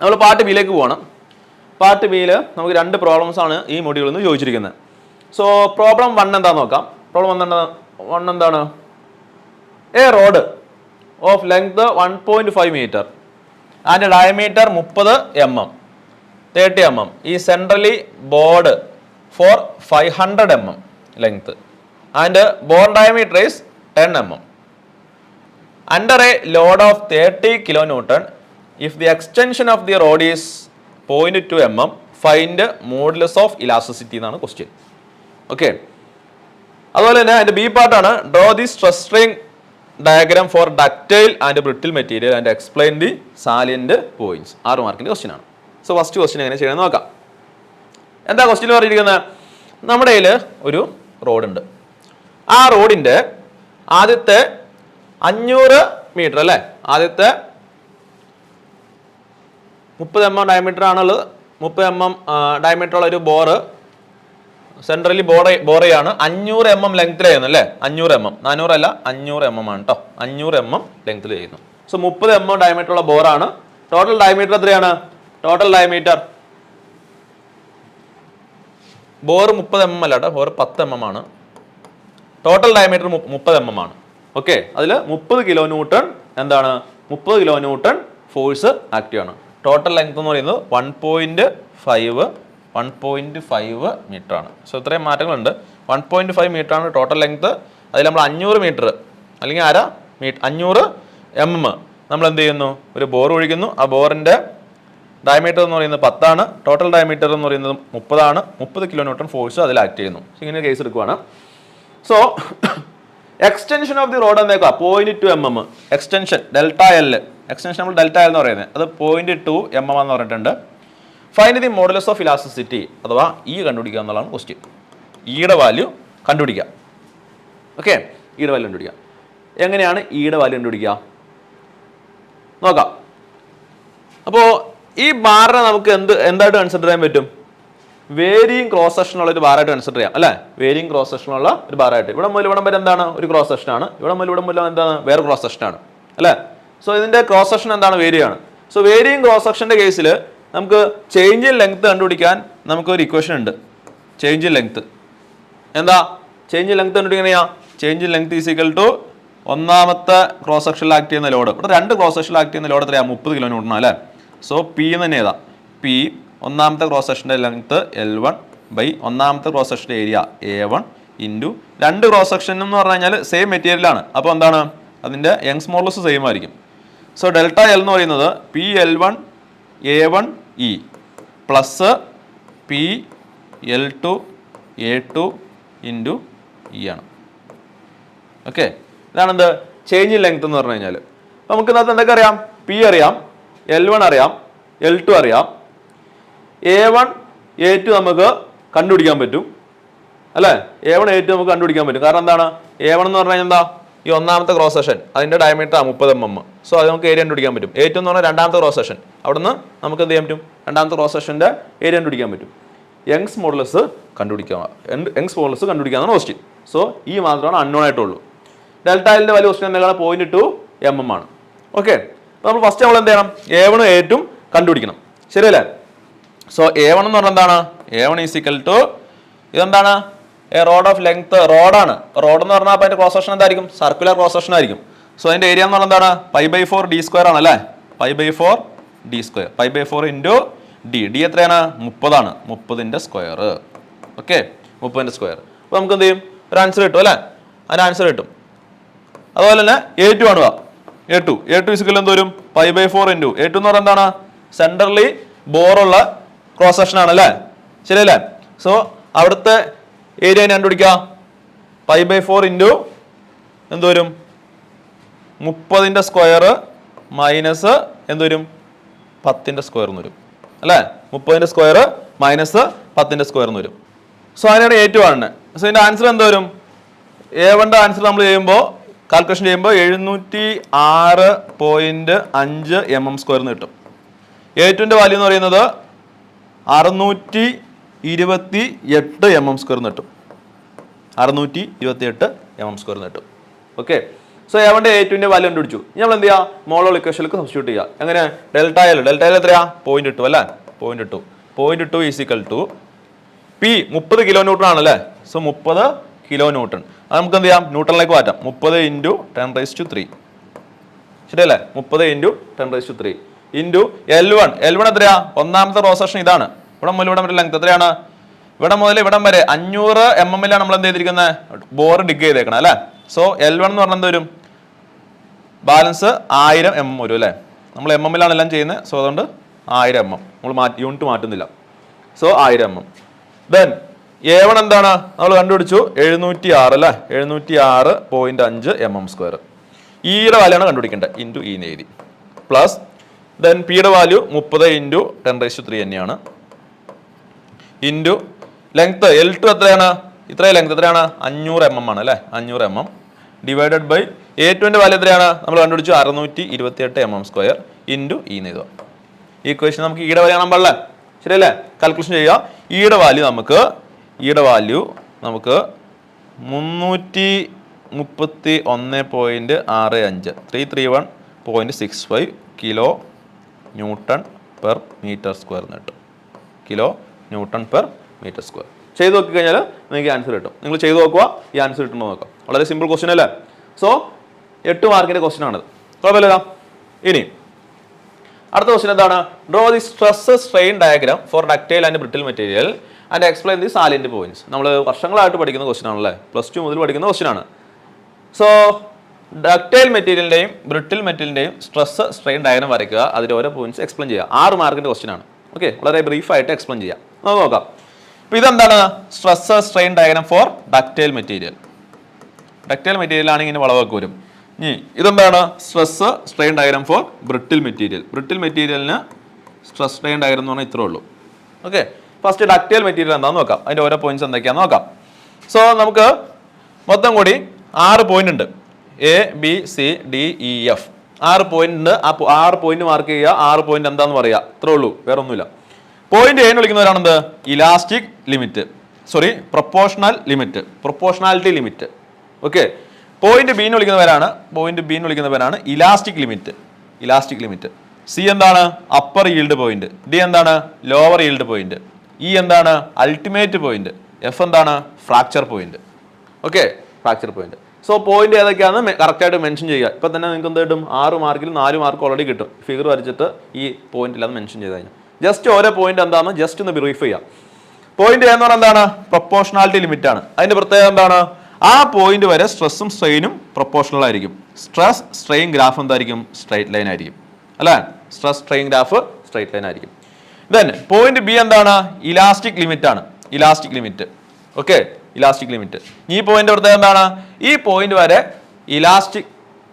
നമ്മൾ പാർട്ട് ബിയിലേക്ക് പോവാണ്. പാർട്ട് ബിയിൽ നമുക്ക് 2 പ്രോബ്ലംസ് ആണ് ഈ മൊഡ്യൂളിൽ നിന്ന് ചോദിച്ചിരിക്കുന്നത്. സോ പ്രോബ്ലം 1 എന്താണെന്ന് നോക്കാം. പ്രോബ്ലം 1 എന്താണ്? A rod of length 1.5 meter and diameter 30 mm 30 mm ഈ centrally bored for 500 mm length and bore diameter is 10 mm under a load of 30 kilonewton if the extension of the rod is 0.2 mm find modulus of elasticity എന്നാണ് question. Okay, അതുപോലെ തന്നെ അതിന്റെ B പാർട്ടാണ് draw the stress strain diagram four ductile and brittle material and explain the salient points. 6 മാർക്കിന്റെ question ആണ്. So first question എങ്ങനെ ചെയ്യണമെന്ന് നോക്കാം. എന്താ ക്വസ്റ്റ്യൻ പറഞ്ഞിരിക്കുന്നത്? നമ്മുടെ കയ്യിൽ ഒരു റോഡുണ്ട്. ആ റോഡിന്റെ ആദ്യത്തെ 500 മീറ്റർ അല്ലേ, ആദ്യത്തെ 30 mm ഡയമീറ്റർ ആണുള്ളത്. 30 mm ഡയമീറ്റർ ഉള്ള ഒരു ബോറ് സെൻട്രലി ബോറയാണ് 500 mm ലെങ്ത്തിൽ ചെയ്യുന്നു അല്ലേ. 500 mm, 400 അല്ല, 500 mm ആണ് കേട്ടോ. 500 mm ലെങ്ത്തിൽ ചെയ്യുന്നു. സോ 30 mm ഡയമീറ്റർ ഉള്ള ബോറാണ്. ടോട്ടൽ ഡയമീറ്റർ എത്രയാണ്? ടോട്ടൽ ഡയമീറ്റർ ബോർ 30 mm അല്ല കേട്ടോ, ബോർ 10 mm ആണ്. ടോട്ടൽ ഡയമീറ്റർ 30 mm ആണ്. ഓക്കെ, അതിൽ 30 kilonewton എന്താണ്? 30 kilonewton ഫോഴ്സ് ആക്റ്റീവ് ആണ്. ടോട്ടൽ ലെങ്ത് എന്ന് പറയുന്നത് 1.5 മീറ്റർ ആണ്. സോ ഇത്രയും മാറ്റങ്ങളുണ്ട്. 1.5 മീറ്റർ ആണ് ടോട്ടൽ ലെങ്ത്. അതിൽ നമ്മൾ 500 മീറ്റർ അല്ലെങ്കിൽ 500 mm നമ്മൾ എന്ത് ചെയ്യുന്നു? ഒരു ബോർ ഒഴിക്കുന്നു. ആ ബോറിന്റെ ഡയമീറ്റർ എന്ന് പറയുന്നത് 10 ആണ്. ടോട്ടൽ ഡയമീറ്റർ എന്ന് പറയുന്നത് 30 ആണ്. 30 kilonewton ഫോഴ്സ് അതിൽ ആക്ട് ചെയ്യുന്നു. ഇങ്ങനെ കേസ് എടുക്കുവാണ്. So extension of the rod എന്നേക്കാം 0.2 mm extension delta L. Extension നമ്മൾ ഡെൽറ്റ എൽ എന്ന് പറയുന്നത് അത് 0.2 mm എന്ന് പറഞ്ഞിട്ടുണ്ട്. Find the modulus of elasticity അഥവാ ഇ കണ്ടുപിടിക്കുക എന്നുള്ളതാണ് ക്വസ്റ്റ്യൻ. ഇയുടെ വാല്യൂ കണ്ടുപിടിക്കുക. ഓക്കെ, ഇയുടെ വാല്യൂ കണ്ടുപിടിക്കുക. എങ്ങനെയാണ് ഇയുടെ വാല്യൂ കണ്ടുപിടിക്കുക നോക്കാം. അപ്പോൾ ഈ ബാറിനെ നമുക്ക് എന്തായിട്ട് കൺസിഡർ ചെയ്യാൻ പറ്റും? വേരിയിങ് ക്രോസ് സെക്ഷനുള്ള ഒരു ബാറായിട്ട് കൺസിഡർ ചെയ്യാം അല്ലേ. വേരിയിങ് ക്രോസ് സെക്ഷനുള്ള ഒരു ബാറായിട്ട്. ഇവിടെ മുതൽ ഇവിടം വരെ എന്താണ്? ഒരു ക്രോസ് സെക്ഷൻ ആണ്. ഇവിടെ മുതൽ എന്താണ്? വേറെ ക്രോസ് സെക്ഷൻ ആണ് അല്ലേ. സോ ഇതിന്റെ ക്രോസ് സെക്ഷൻ എന്താണ്? വേരിയാണ്. സോ വേരിയിങ് ക്രോസ് സെക്ഷന്റെ കേസിൽ നമുക്ക് ചേഞ്ച് ഇൻ ലെങ്ത് കണ്ടുപിടിക്കാൻ നമുക്ക് ഒരു ഇക്വേഷൻ ഉണ്ട്. ചേഞ്ച് ഇൻ ലെങ്ത് എന്താ? ചേഞ്ച് ഇൻ ലെങ്ത് കണ്ടുപിടിക്കണ change in length is equal to ഒന്നാമത്തെ ക്രോസ് സെക്ഷനിൽ ആക്ട് ചെയ്യുന്ന ലോഡ്. ഇവിടെ 2 ക്രോസ് സെക്ഷനിൽ ആക്ട് ചെയ്യുന്ന ലോഡ് എത്രയാണ്? 30 kilonewton അല്ലേ. സോ പി എന്ന് തന്നെ ഏതാ? പി ഒന്നാമത്തെ ക്രോസ് സെക്ഷൻ്റെ ലെങ്ത് L1 ബൈ ഒന്നാമത്തെ ക്രോസ് സെക്ഷൻ്റെ area A1 into 2 cross section എന്ന് പറഞ്ഞു കഴിഞ്ഞാൽ സെയിം മെറ്റീരിയലാണ്. അപ്പോൾ എന്താണ്? അതിൻ്റെ യങ്സ് മോഡുലസ് സെയിം ആയിരിക്കും. സോ ഡെൽറ്റ എൽ എന്ന് പറയുന്നത് PL1 A1 E plus PL2 A2 into E ആണ്. ഓക്കെ, ഇതാണെന്ത്? ചേഞ്ച് ഇൻ ലെങ്ത് എന്ന് പറഞ്ഞു കഴിഞ്ഞാൽ. നമുക്ക് ഇതിനകത്ത് എന്തൊക്കെ അറിയാം? പി അറിയാം, L1 അറിയാം, L2 അറിയാം, A1 A2 നമുക്ക് കണ്ടുപിടിക്കാൻ പറ്റും അല്ലേ. A1 A2 നമുക്ക് കണ്ടുപിടിക്കാൻ പറ്റും. കാരണം എന്താണ്? A1 എന്ന് പറഞ്ഞു കഴിഞ്ഞാൽ എന്താ? ഈ ഒന്നാമത്തെ ക്രോസ് സെക്ഷൻ അതിന്റെ ഡയമീറ്റർ 30 mm. സോ അത് നമുക്ക് ഏരിയ കണ്ടുപിടിക്കാൻ പറ്റും. A2 എന്ന് പറഞ്ഞാൽ രണ്ടാമത്തെ ക്രോസ് സെക്ഷൻ. അവിടുന്ന് നമുക്ക് എന്ത് ചെയ്യാൻ പറ്റും? രണ്ടാമത്തെ ക്രോസ് സെക്ഷന്റെ ഏരിയ കണ്ടുപിടിക്കാൻ പറ്റും. യങ്സ് മോഡുലസ് കണ്ടുപിടിക്കാന്നാണ് ക്വസ്റ്റ്യൻ. സോ ഈ മാത്രമാണ് അൺനോൺ ആയിട്ടുള്ളൂ. ഡെൽറ്റ എല്ലിന്റെ വലിയ ക്വസ്റ്റ്യൻ എന്താണ്? 0.2 mm ആണ്. ഓക്കെ, നമ്മൾ ഫസ്റ്റ് നമ്മൾ എന്ത് ചെയ്യണം? A1 A2 കണ്ടുപിടിക്കണം. ശരിയല്ലേ. സോ A1 എന്ന് പറഞ്ഞാൽ എന്താണ്? A1 ഈസ് ഈക്വൽ ടു ഇതെന്താണ്? A rod of length. റോഡാണ്. റോഡ് എന്ന് പറഞ്ഞാൽ അതിന്റെ ക്രോസ് സെക്ഷൻ എന്തായിരിക്കും? സർക്കുലർ ക്രോസ് സെക്ഷൻ ആയിരിക്കും. സോ അതിന്റെ ഏരിയ എന്ന് പറഞ്ഞാൽ എന്താണ്? π/4 d² ആണ് അല്ലേ. π/4 d². π/4 into D. ഡി എത്രയാണ്? 30 ആണ്. 30ന്റെ സ്ക്വയർ. ഓക്കെ, 30ന്റെ സ്ക്വയർ. അപ്പോൾ നമുക്ക് എന്ത് ചെയ്യും? ഒരു ആൻസർ കിട്ടും അല്ലേ. അതിന് ആൻസർ കിട്ടും. അതുപോലെ തന്നെ A2 ആണ്. A2 ഈസ് ഈക്വൽ എന്ത് വരും? π/4 ഇൻറ്റു A2 എന്ന് പറഞ്ഞാൽ എന്താണ്? സെൻട്രലി ബോറുള്ള ക്രോസ് സെക്ഷൻ ആണ് അല്ലേ. ശരിയല്ലേ. സോ അവിടുത്തെ ഏരിയ കണ്ടുപിടിക്കുക. π/4 ഇൻറ്റു എന്ത് വരും? 30ന്റെ സ്ക്വയർ മൈനസ് എന്ത് വരും? 10ന്റെ സ്ക്വയർ എന്ന് വരും അല്ലേ. 30ന്റെ സ്ക്വയർ മൈനസ് 10ന്റെ സ്ക്വയർ എന്ന് വരും. സോ അതിനാണ് A2 ആണ്. സോ ഇതിന്റെ ആൻസർ എന്ത് വരും? A1ന്റെ ആൻസർ നമ്മൾ ചെയ്യുമ്പോൾ കാൽക്കുലേഷൻ ചെയ്യുമ്പോൾ 706.5 mm² എന്ന് കിട്ടും. A2ന്റെ വാല്യൂ എന്ന് പറയുന്നത് 628 mm² എന്ന് കിട്ടും. 628 mm² എന്ന് കിട്ടും. ഓക്കെ, സോ A1ന്റെ A2ന്റെ വാല്യൂ കണ്ടുപിടിച്ചു. നമ്മൾ എന്ത് ചെയ്യുക, മോളോൾ ഇക്വേഷനിലേക്ക് സബ്സ്റ്റിറ്റ്യൂട്ട് ചെയ്യുക. എങ്ങനെ? ഡെൽറ്റ എൽ എത്രയാ? 0.2 അല്ലേ? 0.2 is equal to P 30 kilo newton ആണല്ലേ. So 30 kilo newton. അത് നമുക്ക് എന്ത് ചെയ്യാം, ന്യൂട്ടണിലേക്ക് മാറ്റാം. 30 × 10⁻³ ശരിയല്ലേ? 30 × 10⁻³ ഇൻറ്റു L1 എത്രയാ? ഒന്നാമത്തെ റോ സെക്ഷൻ ഇതാണ്. ഇവിടെ മുതൽ ഇവിടെ വരെ ലെങ്ത് എത്രയാണ്? ഇവിടെ മുതൽ ഇവിടം വരെ 500 mm നമ്മൾ എന്ത് ചെയ്തിരിക്കുന്നത്? ബോർ ഡിഗ് ചെയ്തേക്കണം അല്ലേ. സോ L1 എന്ന് പറഞ്ഞാൽ എന്ത് വരും? ബാലൻസ് 1000 mm വരും അല്ലേ. നമ്മൾ mm എല്ലാം ചെയ്യുന്നത്. സോ അതുകൊണ്ട് 1000 mm നമ്മൾ യൂണിറ്റ് മാറ്റുന്നില്ല. So 1000 mm. ദെൻ A1 എന്താണ് നമ്മൾ കണ്ടുപിടിച്ചു? 706 അല്ലേ. 706.5 mm². ഇയുടെ വാല്യൂ ആണ് കണ്ടുപിടിക്കേണ്ടത്. ഇൻറ്റു ഇ എഴുതി പ്ലസ് ദെൻ പിയുടെ വാല്യൂ 30 × 10⁻³ തന്നെയാണ്. ഇൻറ്റു ലെങ്ത് L2 എത്രയാണ്? ഇത്രയും ലെങ്ത് എത്രയാണ്? 500 mm ആണ് അല്ലേ. 500 mm ഡിവൈഡഡ് ബൈ A2ന്റെ വാല്യൂ എത്രയാണ്? നമ്മൾ കണ്ടുപിടിച്ചു 628 mm² ഇൻറ്റു ഇ എഴുതുക. ഈ ഇക്വേഷൻ നമുക്ക് ഈയുടെ വാല്യൂ കാണാൻ പാടില്ല. ശരിയല്ലേ? കാൽക്കുലേഷൻ ചെയ്യുക. ഈയുടെ വാല്യൂ നമുക്ക് 331.65 331.65 kilo newton per metre square എന്ന് കിട്ടും. Kilo newton per metre square ചെയ്ത് നോക്കി കഴിഞ്ഞാൽ നിങ്ങൾക്ക് ആൻസർ കിട്ടും. നിങ്ങൾ ചെയ്ത് നോക്കുക, ഈ ആൻസർ കിട്ടുമോ നോക്കാം. വളരെ സിമ്പിൾ ക്വസ്റ്റ്യൻ അല്ലേ. സോ 8 മാർക്കിന്റെ ക്വസ്റ്റ്യൻ ആണിത്. കുഴപ്പമില്ല. ഇനി അടുത്ത ക്വസ്റ്റ്യൻ എന്താണ്? Draw the stress strain diagram four ductile and brittle material and explain the salient points. നമ്മൾ വർഷങ്ങളായിട്ട് പഠിക്കുന്ന ക്വസ്റ്റ്യൻ ആണല്ലേ. +2 മുതൽ പഠിക്കുന്ന ക്വസ്റ്റ്യൻ ആണ്. സോ ഡക്റ്റൈൽ മെറ്റീരിയലിന്റെയും ബ്രിട്ടിൽ മെറ്റീരിയലിന്റെയും സ്ട്രെസ് സ്ട്രെയിൻ ഡയഗ്രാം വരയ്ക്കുക. അതിന്റെ ഓരോ പോയിന്റ്സ് എക്സ്പ്ലെയിൻ ചെയ്യുക. 6 മാർക്കിന്റെ ക്വസ്റ്റ്യൻ ആണ്. ഓക്കെ, വളരെ ബ്രീഫായിട്ട് എക്സ്പ്ലെയിൻ ചെയ്യാം. നമുക്ക് നോക്കാം. ഇപ്പൊ ഇതെന്താണ്? Stress strain diagram four ductile material. Ductile material ആണെങ്കിൽ ഇങ്ങനെ വളവൊക്കെ വരും. ഇനി ഇതെന്താണ്? Stress strain diagram four brittle material. Brittle മെറ്റീരിയലിന് സ്ട്രെസ് സ്ട്രെയിൻ ഡയഗ്രാം എന്ന് പറഞ്ഞാൽ ഇത്രേ ഉള്ളൂ. ഓക്കെ, ഫസ്റ്റ് ഡക്റ്റൈൽ മെറ്റീരിയൽ എന്താണെന്ന് നോക്കാം. അതിന്റെ ഓരോ പോയിന്റ്സ് എന്തൊക്കെയാണെന്ന് നോക്കാം. സോ നമുക്ക് മൊത്തം കൂടി 6 പോയിന്റ് ഉണ്ട്. ABCDEF 6 പോയിന്റ് ഉണ്ട്. ആ 6 പോയിന്റ് മാർക്ക് ചെയ്യുക. 6 പോയിന്റ് എന്താന്ന് പറയാ. ഇത്രേ ഉള്ളൂ, വേറെ ഒന്നുമില്ല. പോയിന്റ് എന്ന് വിളിക്കുന്നവരാണെന്ത്? Elastic limit, sorry proportional limit, proportionality limit. Okay, point B എന്ന് വിളിക്കുന്നവരാണ് elastic limit. Elastic limit. C എന്താണ്? Upper yield point. ഡി എന്താണ്? Lower yield point. ഇ എന്താണ്? Ultimate point. എഫ് എന്താണ്? Fracture point. Okay, fracture point. So point ഏതൊക്കെയാണെന്ന് കറക്റ്റായിട്ട് mention ചെയ്യുക. ഇപ്പം തന്നെ നിങ്ങൾക്ക് എന്ത് കിട്ടും? 6 മാർക്കിൽ 4 മാർക്ക് ഓൾറെഡി കിട്ടും. ഫിഗർ വരച്ചിട്ട് ഈ പോയിന്റിൽ അത് മെൻഷൻ ചെയ്ത് കഴിഞ്ഞാൽ ജസ്റ്റ് ഓരോ പോയിന്റ് എന്താണെന്ന് ജസ്റ്റ് ഒന്ന് ബ്രീഫ് ചെയ്യാം. പോയിന്റ് എന്ന് പറഞ്ഞാൽ എന്താണ്? പ്രൊപ്പോർഷണാലിറ്റി ലിമിറ്റ് ആണ്. അതിന്റെ പ്രത്യേകത എന്താണ്? ആ പോയിന്റ് വരെ സ്ട്രെസ്സും സ്ട്രെയിനും പ്രൊപ്പോർഷണൽ ആയിരിക്കും. സ്ട്രെസ് സ്ട്രെയിൻ ഗ്രാഫ് എന്തായിരിക്കും? സ്ട്രൈറ്റ് ലൈൻ ആയിരിക്കും അല്ലേ. Stress strain graph straight line ആയിരിക്കും. ദെൻ പോയിന്റ് ബി എന്താണ്? ഇലാസ്റ്റിക് ലിമിറ്റ് ആണ്. Elastic limit. Okay, elastic limit. ഈ പോയിന്റ് പ്രത്യേകത എന്താണ്? ഈ പോയിന്റ് വരെ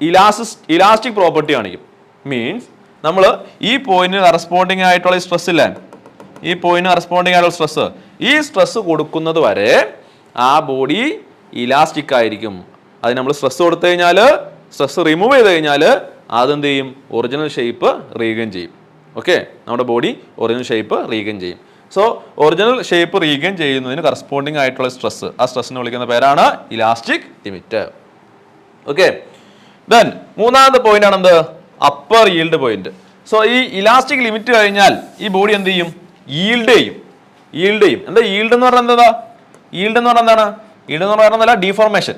ഇലാസ്റ്റിക് പ്രോപ്പർട്ടി കാണിക്കും. മീൻസ് നമ്മൾ ഈ പോയിന്റിന് കറസ്പോണ്ടിങ് ആയിട്ടുള്ള സ്ട്രെസ് ഇല്ലേ, ഈ പോയിന്റിന് കറസ്പോണ്ടിങ് ആയിട്ടുള്ള സ്ട്രെസ്, ഈ സ്ട്രെസ് കൊടുക്കുന്നത് വരെ ആ ബോഡി ഇലാസ്റ്റിക് ആയിരിക്കും. അത് നമ്മൾ സ്ട്രെസ് കൊടുത്തു കഴിഞ്ഞാൽ, സ്ട്രെസ് റിമൂവ് ചെയ്ത് കഴിഞ്ഞാൽ അതെന്ത് ചെയ്യും? ഒറിജിനൽ ഷേപ്പ് റീഗെയിൻ ചെയ്യും. ഓക്കെ, നമ്മുടെ ബോഡി ഒറിജിനൽ ഷേപ്പ് റീഗെയിൻ ചെയ്യും. സോ ഒറിജിനൽ ഷേപ്പ് റീഗെയിൻ ചെയ്യുന്നതിന് കറസ്പോണ്ടിങ് ആയിട്ടുള്ള സ്ട്രെസ്, ആ സ്ട്രെസ്സിനെ വിളിക്കുന്ന പേരാണ് ഇലാസ്റ്റിക് ലിമിറ്റ്. ഓക്കെ, ദെൻ മൂന്നാമത്തെ പോയിന്റ് ആണ് എന്ത്? Upper yield point. സോ ഈ ഇലാസ്റ്റിക് ലിമിറ്റ് കഴിഞ്ഞാൽ ഈ ബോഡി എന്ത് ചെയ്യും? ഈൽഡ് ചെയ്യും. എന്താ ഈൽഡ് എന്ന് പറഞ്ഞാൽ എന്താ? ഈൽഡ് എന്ന് പറഞ്ഞാൽ എന്താണ്? ഈൽഡ് എന്ന് പറഞ്ഞാൽ ഡീഫോർമേഷൻ.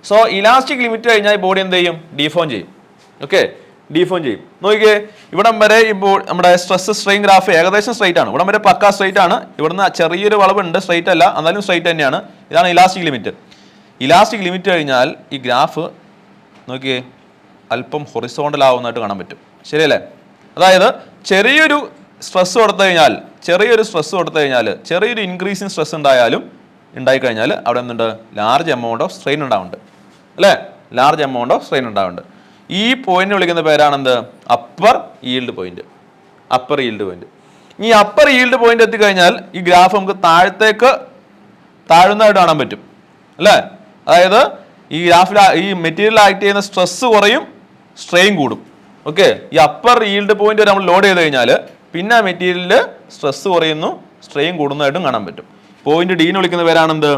സോ ഇലാസ്റ്റിക് ലിമിറ്റ് കഴിഞ്ഞാൽ ഈ ബോഡി എന്ത് ചെയ്യും? ഡീഫോം ചെയ്യും. ഓക്കെ, ഡീഫോം ചെയ്യും. നോക്കിക്കേ, ഇവിടം വരെ ഈ നമ്മുടെ സ്ട്രെസ് സ്ട്രെയിൻ ഗ്രാഫ് ഏകദേശം സ്ട്രൈറ്റ് ആണ്. ഇവിടം വരെ പക്കാ സ്ട്രൈറ്റ് ആണ്. ഇവിടുന്ന് ചെറിയൊരു വളവുണ്ട്, സ്ട്രൈറ്റ് അല്ല, എന്നാലും സ്ട്രൈറ്റ് തന്നെയാണ്. ഇതാണ് ഇലാസ്റ്റിക് ലിമിറ്റ്. ഇലാസ്റ്റിക് ലിമിറ്റ് കഴിഞ്ഞാൽ ഈ ഗ്രാഫ് നോക്കിയേ അല്പം ഹൊറിസോണ്ടൽ ആവുന്നതായിട്ട് കാണാൻ പറ്റും. ശരിയല്ലേ? അതായത് ചെറിയൊരു സ്ട്രെസ് കൊടുത്തു കഴിഞ്ഞാൽ, ചെറിയൊരു ഇൻക്രീസിങ് സ്ട്രെസ് ഉണ്ടായിക്കഴിഞ്ഞാൽ അവിടെ എന്തുണ്ട്? ലാർജ് എമൗണ്ട് ഓഫ് സ്ട്രെയിൻ ഉണ്ടാവുന്നുണ്ട് അല്ലേ. ലാർജ് എമൗണ്ട് ഓഫ് സ്ട്രെയിൻ ഉണ്ടാവുന്നുണ്ട്. ഈ പോയിന്റ് വിളിക്കുന്ന പേരാണെന്ത്? Upper yield point. Upper yield point. ഈ അപ്പർ ഈൽഡ് പോയിന്റ് എത്തിക്കഴിഞ്ഞാൽ ഈ ഗ്രാഫ് നമുക്ക് താഴത്തേക്ക് താഴുന്നതായിട്ട് കാണാൻ പറ്റും അല്ലേ. അതായത് ഈ ഗ്രാഫിൽ ഈ മെറ്റീരിയൽ ആക്ട് ചെയ്യുന്ന സ്ട്രെസ് കുറയും, സ്ട്രെയിൻ കൂടും. ഓക്കെ, ഈ അപ്പർ ഈൽഡ് പോയിന്റ് വരെ നമ്മൾ ലോഡ് ചെയ്ത് കഴിഞ്ഞാൽ പിന്നെ ആ മെറ്റീരിയലിൽ സ്ട്രെസ് കുറയുന്നു, സ്ട്രെയിൻ കൂടുന്നതായിട്ടും കാണാൻ പറ്റും. പോയിന്റ് ഡി എന്ന് വിളിക്കുന്ന പേരാണെന്ത്?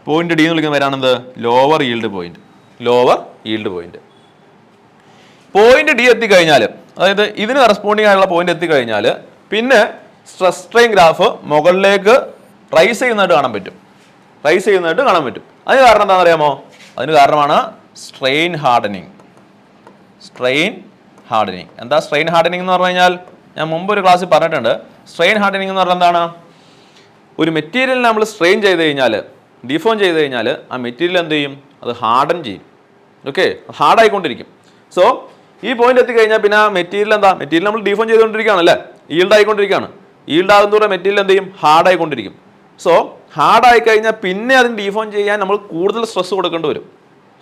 പോയിന്റ് ഡി എന്ന് വിളിക്കുന്ന പേരാണെന്ത്? Lower yield point. Lower yield point. Point D എത്തിക്കഴിഞ്ഞാൽ, അതായത് ഇതിന് കറസ്പോണ്ടിങ് ആയിട്ടുള്ള പോയിന്റ് എത്തിക്കഴിഞ്ഞാൽ പിന്നെ സ്ട്രെസ് സ്ട്രെയിൻ ഗ്രാഫ് മുകളിലേക്ക് റൈസ് ചെയ്യുന്നതായിട്ട് കാണാൻ പറ്റും. റൈസ് ചെയ്യുന്നതായിട്ട് കാണാൻ പറ്റും. അതിന് കാരണം എന്താണെന്ന് അറിയാമോ? അതിന് കാരണമാണ് സ്ട്രെയിൻ ഹാർഡനിങ്. Strain hardening. എന്താ സ്ട്രെയിൻ ഹാർഡനിങ് എന്ന് പറഞ്ഞു കഴിഞ്ഞാൽ? ഞാൻ മുമ്പ് ഒരു ക്ലാസ്സിൽ പറഞ്ഞിട്ടുണ്ട്. സ്ട്രെയിൻ ഹാർഡനിങ് എന്ന് പറഞ്ഞാൽ എന്താണ്? ഒരു മെറ്റീരിയൽ നമ്മൾ സ്ട്രെയിൻ ചെയ്ത് കഴിഞ്ഞാൽ, ഡിഫോം ചെയ്ത് കഴിഞ്ഞാൽ ആ മെറ്റീരിയൽ എന്ത് ചെയ്യും? അത് ഹാർഡൻ ചെയ്യും. ഓക്കെ, ഹാർഡായിക്കൊണ്ടിരിക്കും. സോ ഈ പോയിന്റ് എത്തിക്കഴിഞ്ഞാൽ പിന്നെ ആ മെറ്റീരിയൽ എന്താ? മെറ്റീരിയൽ നമ്മൾ ഡിഫോം ചെയ്തുകൊണ്ടിരിക്കുകയാണല്ലേ, ഈൽഡ് ആയിക്കൊണ്ടിരിക്കുകയാണ്. ഈൽഡ് ആകുന്നതോടെ മെറ്റീരിയൽ എന്ത് ചെയ്യും? ഹാർഡായിക്കൊണ്ടിരിക്കും. സോ ഹാർഡായി കഴിഞ്ഞാൽ പിന്നെ അതിന് ഡിഫോം ചെയ്യാൻ നമ്മൾ കൂടുതൽ സ്ട്രെസ് കൊടുക്കേണ്ടി വരും.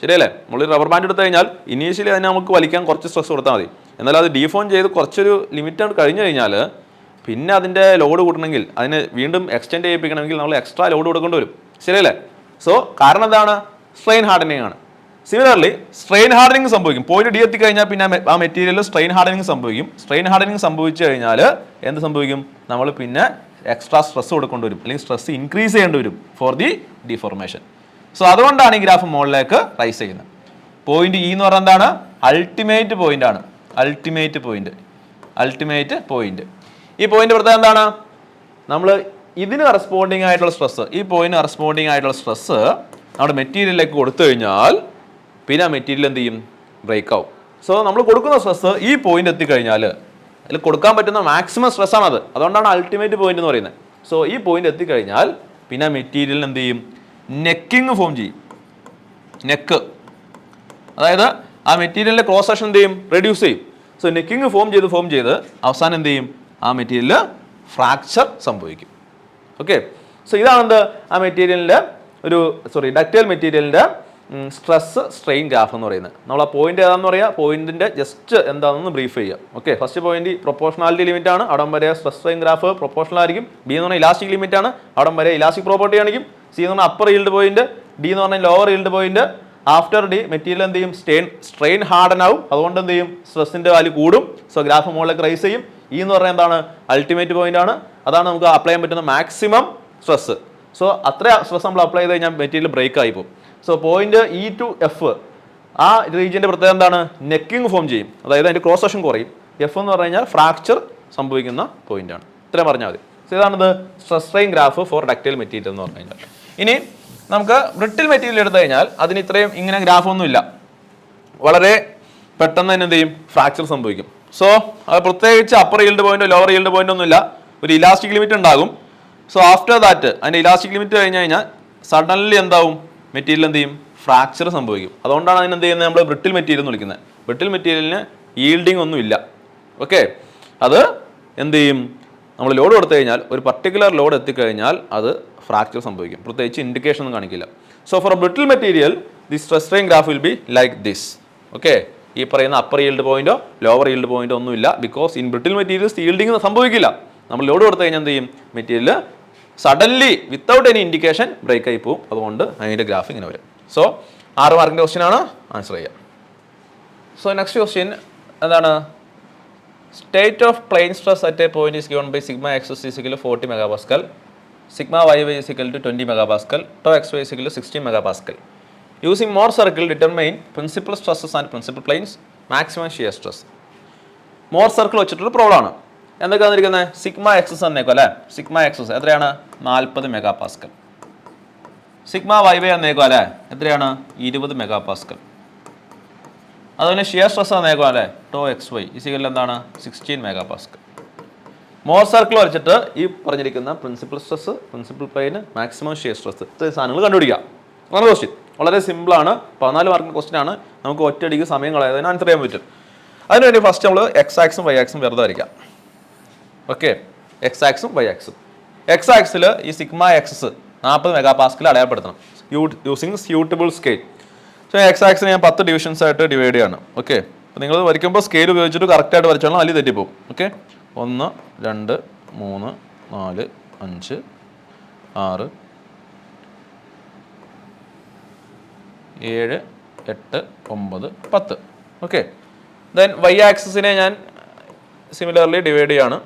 ശരിയല്ലേ? നമ്മൾ റബ്ബർ ബാൻഡ് എടുത്തു കഴിഞ്ഞാൽ ഇനീഷ്യലി അതിനെ നമുക്ക് വലിക്കാൻ കുറച്ച് സ്ട്രെസ് കൊടുത്താൽ മതി. എന്നാൽ അത് ഡിഫോം ചെയ്ത് കുറച്ചൊരു ലിമിറ്റ് കഴിഞ്ഞു കഴിഞ്ഞാൽ പിന്നെ അതിൻ്റെ ലോഡ് കൂട്ടണമെങ്കിൽ, അതിന് വീണ്ടും എക്സ്റ്റെൻഡ് ചെയ്യിപ്പിക്കണമെങ്കിൽ നമ്മൾ എക്സ്ട്രാ ലോഡ് കൊടുക്കേണ്ടി വരും. ശരിയല്ലേ? സോ കാരണം എന്താണ്? സ്ട്രെയിൻ ഹാർഡനിങ് ആണ്. സിമിലർലി സ്ട്രെയിൻ ഹാർഡനിങ് സംഭവിക്കും. പോയിന്റ് ഡി എത്തിക്കഴിഞ്ഞാൽ പിന്നെ ആ മെറ്റീരിയലിൽ സ്ട്രെയിൻ ഹാർഡനിങ് സംഭവിക്കും. സ്ട്രെയിൻ ഹാർഡനിങ് സംഭവിച്ചു കഴിഞ്ഞാൽ എന്ത് സംഭവിക്കും? നമ്മൾ പിന്നെ എക്സ്ട്രാ സ്ട്രെസ് കൊടുക്കേണ്ടി വരും, അല്ലെങ്കിൽ സ്ട്രെസ് ഇൻക്രീസ് ചെയ്യേണ്ടി വരും ഫോർ ദി ഡിഫോർമേഷൻ. സോ അതുകൊണ്ടാണ് ഈ ഗ്രാഫ് മുകളിലേക്ക് റൈസ് ചെയ്യുന്നത്. പോയിന്റ് ഇ എന്ന് പറഞ്ഞാൽ എന്താണ്? അൾട്ടിമേറ്റ് പോയിന്റ് ആണ്. Ultimate point. Ultimate point. ഈ പോയിന്റ് പ്രത്യേകം എന്താണ്? നമ്മൾ ഇതിന് കറസ്പോണ്ടിങ് ആയിട്ടുള്ള സ്ട്രെസ്, ഈ പോയിന്റ് കറസ്പോണ്ടിങ് ആയിട്ടുള്ള സ്ട്രെസ് നമ്മുടെ മെറ്റീരിയലിലേക്ക് കൊടുത്തു കഴിഞ്ഞാൽ പിന്നെ ആ മെറ്റീരിയൽ എന്ത് ചെയ്യും? ബ്രേക്ക് ആവും. സോ നമ്മൾ കൊടുക്കുന്ന സ്ട്രെസ് ഈ പോയിന്റ് എത്തിക്കഴിഞ്ഞാൽ, അതിൽ കൊടുക്കാൻ പറ്റുന്ന മാക്സിമം സ്ട്രെസ് ആണത്. അതുകൊണ്ടാണ് അൾട്ടിമേറ്റ് പോയിന്റ് എന്ന് പറയുന്നത്. സോ ഈ പോയിന്റ് എത്തിക്കഴിഞ്ഞാൽ പിന്നെ മെറ്റീരിയൽ എന്ത് ചെയ്യും? നെക്കിങ് ഫോം ചെയ്യും. നെക്ക്, അതായത് ആ മെറ്റീരിയലിന്റെ ക്രോസ് സെക്ഷൻ എന്ത് ചെയ്യും? റെഡ്യൂസ് ചെയ്യും. സോ നെക്കിങ് ഫോം ചെയ്ത് അവസാനം എന്ത് ചെയ്യും? ആ മെറ്റീരിയലിൽ ഫ്രാക്ചർ സംഭവിക്കും. ഓക്കെ, സോ ഇതാണെന്ത്? ആ മെറ്റീരിയലിന്റെ ഡക്റ്റൈൽ മെറ്റീരിയലിന്റെ സ്ട്രെസ് സ്ട്രെയിൻ ഗ്രാഫ് എന്ന് പറയുന്നത്. നമ്മൾ ആ പോയിന്റ് ഏതാണെന്ന് പറയാം, പോയിന്റിന്റെ ജസ്റ്റ് എന്താണെന്ന് ബ്രീഫ് ചെയ്യാം. Okay, first point proportionality limit ആണ്. അവിടം വരെ സ്ട്രെസ് സ്ട്രെയിൻ ഗ്രാഫ് പ്രൊപ്പോർഷണൽ ആയിരിക്കും. ബി എന്ന് പറഞ്ഞാൽ ഇലാസ്റ്റിക് ലിമിറ്റ് ആണ്. അവിടം വരെ ഇലാസ്റ്റിക് പ്രോപ്പർട്ടി ആയിരിക്കും. സി എന്ന് പറഞ്ഞാൽ അപ്പർ ഈൽഡ് പോയിന്റ്. ഡി എന്ന് പറഞ്ഞാൽ lower yield point. After D material എന്ത് ചെയ്യും? സ്ട്രെയിൻ ഹാർഡൻ ആവും. അതുകൊണ്ട് എന്ത് ചെയ്യും? സ്ട്രെസ്സിന്റെ വാല്യൂ കൂടും. സോ ഗ്രാഫ് മുകളിലേക്ക് റൈസ് ചെയ്യും. ഇ എന്ന് പറഞ്ഞാൽ എന്താണ്? അൾട്ടിമേറ്റ് പോയിന്റ് ആണ്. അതാണ് നമുക്ക് അപ്ലൈ ചെയ്യാൻ പറ്റുന്ന മാക്സിമം സ്ട്രെസ്. സോ അത്ര സ്ട്രെസ് നമ്മൾ അപ്ലൈ ചെയ്ത് കഴിഞ്ഞാൽ മെറ്റീരിയൽ ബ്രേക്ക് ആയി പോകും. So point E two F, ആ റീജിയന്റെ പ്രത്യേകത എന്താണ്? നെക്കിങ് ഫോം ചെയ്യും. അതായത് അതിന്റെ ക്രോസ് സെക്ഷൻ കുറയും. എഫ് എന്ന് പറഞ്ഞു കഴിഞ്ഞാൽ ഫ്രാക്ചർ സംഭവിക്കുന്ന പോയിന്റ് ആണ്. ഇത്രയും പറഞ്ഞാൽ മതി. സോ ഇതാണിത് stress strain graph for ductile material എന്ന് പറഞ്ഞു കഴിഞ്ഞാൽ. ഇനി നമുക്ക് ബ്രിട്ടിൽ മെറ്റീരിയൽ എടുത്തു കഴിഞ്ഞാൽ അതിന് ഇത്രയും ഇങ്ങനെ ഗ്രാഫ് ഒന്നുമില്ല. വളരെ പെട്ടെന്ന് തന്നെ എന്ത് ചെയ്യും? ഫ്രാക്ചർ സംഭവിക്കും. സോ അത് പ്രത്യേകിച്ച് അപ്പർ ഈൽഡ് പോയിന്റോ ലോവർ ഈൽഡ് പോയിന്റോ ഒന്നുമില്ല. ഒരു ഇലാസ്റ്റിക് ലിമിറ്റ് ഉണ്ടാകും. സോ ആഫ്റ്റർ ദാറ്റ് അതിന്റെ ഇലാസ്റ്റിക് ലിമിറ്റ് കഴിഞ്ഞ് കഴിഞ്ഞാൽ സഡൻലി എന്താവും? മെറ്റീരിയൽ എന്ത് ചെയ്യും? ഫ്രാക്ചർ സംഭവിക്കും. അതുകൊണ്ടാണ് അതിന് എന്ത് ചെയ്യുന്നത്? നമ്മൾ ബ്രിട്ടിൽ മെറ്റീരിയൽ എന്ന് വിളിക്കുന്നത്. ബ്രിട്ടിൽ മെറ്റീരിയലിന് ഈൽഡിങ് ഒന്നും ഇല്ല. ഓക്കെ, അത് എന്ത് ചെയ്യും? നമ്മൾ ലോഡ് കൊടുത്തു കഴിഞ്ഞാൽ, ഒരു പർട്ടിക്കുലർ ലോഡ് എത്തിക്കഴിഞ്ഞാൽ അത് ഫ്രാക്ചർ സംഭവിക്കും. പ്രത്യേകിച്ച് ഇൻഡിക്കേഷൻ ഒന്നും കാണിക്കില്ല. So for brittle material the stress strain graph will be like this. Okay, ഈ പറയുന്ന അപ്പർ ഈൽഡ് പോയിന്റോ ലോവർ ഈൽഡ് പോയിന്റോ ഒന്നുമില്ല. Because in brittle materials yielding സംഭവിക്കില്ല. നമ്മൾ ലോഡ് കൊടുത്തു കഴിഞ്ഞാൽ എന്ത് ചെയ്യും? Material suddenly without any indication break ആയി പോകും. അതുകൊണ്ട് അതിൻ്റെ ഗ്രാഫ് ഇങ്ങനെ വരും. സോ 6 മാർക്കിൻ്റെ ക്വസ്റ്റ്യൻ ആണ്, ആൻസർ ചെയ്യാം. സോ നെക്സ്റ്റ് ക്വസ്റ്റ്യൻ എന്താണ്? State of plane stress at a point is given by sigma X is equal to 40 MPa, sigma Y Y is equal to 20 MPa, tau X Y is equal to 16 MPa. Using Mohr circle determine principal stresses and principal planes, maximum shear stress. Mohr circle വെച്ചിട്ടൊരു problem ആണ്. എന്തൊക്കെ വന്നിരിക്കുന്നത്? Sigma excess എന്നേക്കും അല്ലേ? Sigma excess എത്രയാണ്? 40 MPa. Sigma Y Y എന്നേക്കും അല്ലേ? എത്രയാണ്? 20 MPa. അതുപോലെ ഷിയർ സ്ട്രെസ് എന്നേക്കും അല്ലേ? ടോ എക്സ് വൈ ഈസിക്കൽ എന്താണ്? 16 MPa. മോർ സർക്കിൾ വരച്ചിട്ട് ഈ പറഞ്ഞിരിക്കുന്ന principal stress, principal plane, maximum shear stress ഇത്രയും സാധനങ്ങൾ കണ്ടുപിടിക്കാം. അതാണ് ക്വസ്റ്റ്യൻ. വളരെ സിമ്പിളാണ്. 14 മാർക്കിൻ്റെ ക്വസ്റ്റ്യൻ ആണ്. നമുക്ക് ഒറ്റയടിക്ക് സമയം കളയാതെ ആൻസർ ചെയ്യാൻ പറ്റും. അതിനുവേണ്ടി ഫസ്റ്റ് നമ്മൾ എക്സ് ആക്സും വൈ ആക്സും വെറുതെ വരയ്ക്കാം. ഓക്കെ, എക്സ് ആക്സും വൈ ആക്സും. എക്സ് ആക്സിൽ ഈ സിഗ്മ എക്സസ് 40 MPa അടയാളപ്പെടുത്തണം using suitable scale. So X ആക്സിന് ഞാൻ 10 ഡിവിഷൻസ് ആയിട്ട് ഡിവൈഡ് ചെയ്യാണ്. ഓക്കെ, അപ്പോൾ നിങ്ങൾ വരയ്ക്കുമ്പോൾ സ്കെയിൽ ഉപയോഗിച്ചിട്ട് കറക്റ്റായിട്ട് വരച്ചോളാം, അതിൽ തെറ്റിപ്പോവും. ഓക്കെ, 1 2 3 4 5 6 7, 8, 9, 10. ഓക്കെ. ദെൻ വൈ ആക്സിസിനെ ഞാൻ സിമിലർലി ഡിവൈഡ് ചെയ്യാണ്.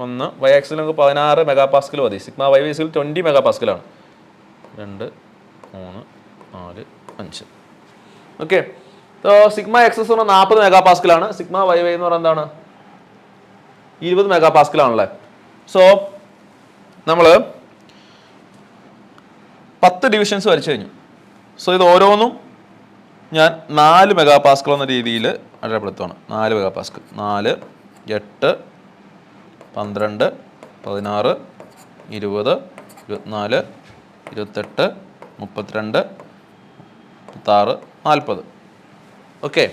1 വൈ ആക്സിൽ നമുക്ക് 16 മെഗാ പാസ്കൽ മതി. സിഗ്മ വൈ ബേസിൽ 20 മെഗാ പാസ്കലാണ്. 2, 3, 4, 5. ഓക്കെ. സിഗ്മ എക്സസ് എന്ന് പറഞ്ഞാൽ 40 മെഗാ പാസ്കലാണ്. സിഗ്മ വൈ വൈ എന്ന് പറഞ്ഞാൽ എന്താണ്? 20 മെഗാ പാസ്കലാണല്ലേ. സോ നമ്മൾ 10 ഡിവിഷൻസ് വരച്ചു കഴിഞ്ഞു. സോ ഇത് ഓരോന്നും ഞാൻ 4 മെഗാ പാസ്കൽ എന്ന രീതിയിൽ അടയാളപ്പെടുത്തുകയാണ്. 4 mega Pascal. 4, 8, 12, 16, 20, 24, 28, 32, 36, 40. Okay.